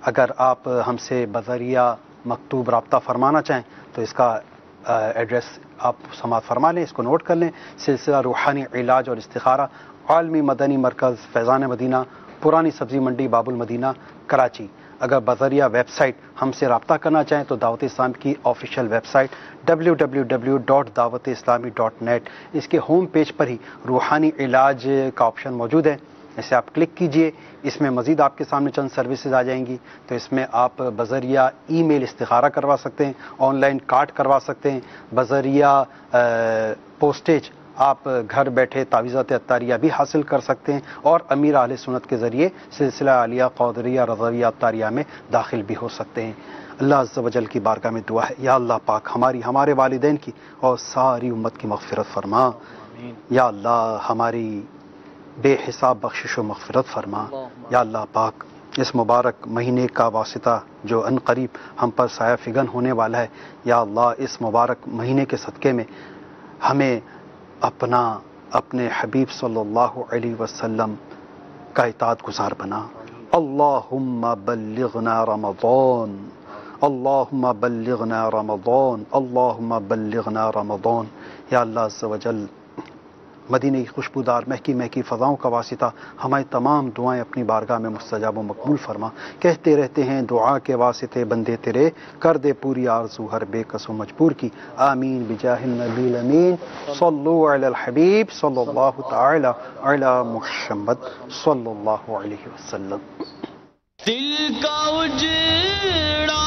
اگر آپ ہم سے بذریعہ مکتوب رابطہ فرمانا چاہیں تو اس کا ایڈریس آپ سماعت فرما لیں، اس کو نوٹ کر لیں۔ سلسلہ روحانی علاج اور استخارہ، عالمی مدنی مرکز فیضان مدینہ، پرانی سبزی منڈی باب المدینہ کراچی۔ اگر بذریعہ ویب سائٹ ہم سے رابطہ کرنا چاہیں تو دعوت اسلام کی آفیشیل ویب سائٹ www.dawateislami.net، اس کے ہوم پیج پر ہی روحانی علاج کا آپشن موجود ہے، اسے آپ کلک کیجئے، اس میں مزید آپ کے سامنے چند سروسز آ جائیں گی، تو اس میں آپ بذریعہ ای میل استخارہ کروا سکتے ہیں، آن لائن کارڈ کروا سکتے ہیں، بذریعہ پوسٹیج آپ گھر بیٹھے تعویذات اطاریہ بھی حاصل کر سکتے ہیں، اور امیر اہل سنت کے ذریعے سلسلہ عالیہ قادریہ رضویہ اطاریہ میں داخل بھی ہو سکتے ہیں۔ اللہ عز و جل کی بارگاہ میں دعا ہے، یا اللہ پاک ہمارے والدین کی اور ساری امت کی مغفرت فرما، یا اللہ ہماری بے حساب بخشش و مغفرت فرما، یا اللہ پاک اس مبارک مہینے کا واسطہ جو ان قریب ہم پر سایہ فگن ہونے والا ہے، یا اللہ اس مبارک مہینے کے صدقے میں ہمیں اپنے حبیب صلی اللہ علیہ وسلم کا اطاعت گزار بنا۔ اللہم بلغنا رمضان، اللہم بلغنا رمضان، اللہم بلغنا رمضان۔ یا اللہ عز و جل مدینہ کی خوشبودار مہکی فضاؤں کا واسطہ ہماری تمام دعائیں اپنی بارگاہ میں مستجاب و مقبول فرما۔ کہتے رہتے ہیں دعا کے واسطے بندے تیرے، کر دے پوری آرزو ہر بے کس و مجبور کی، آمین بجاہ النبی الامین، صلو علی الحبیب صلی اللہ تعالی علی محمد صلی اللہ علیہ وسلم۔ دل کا اجڑا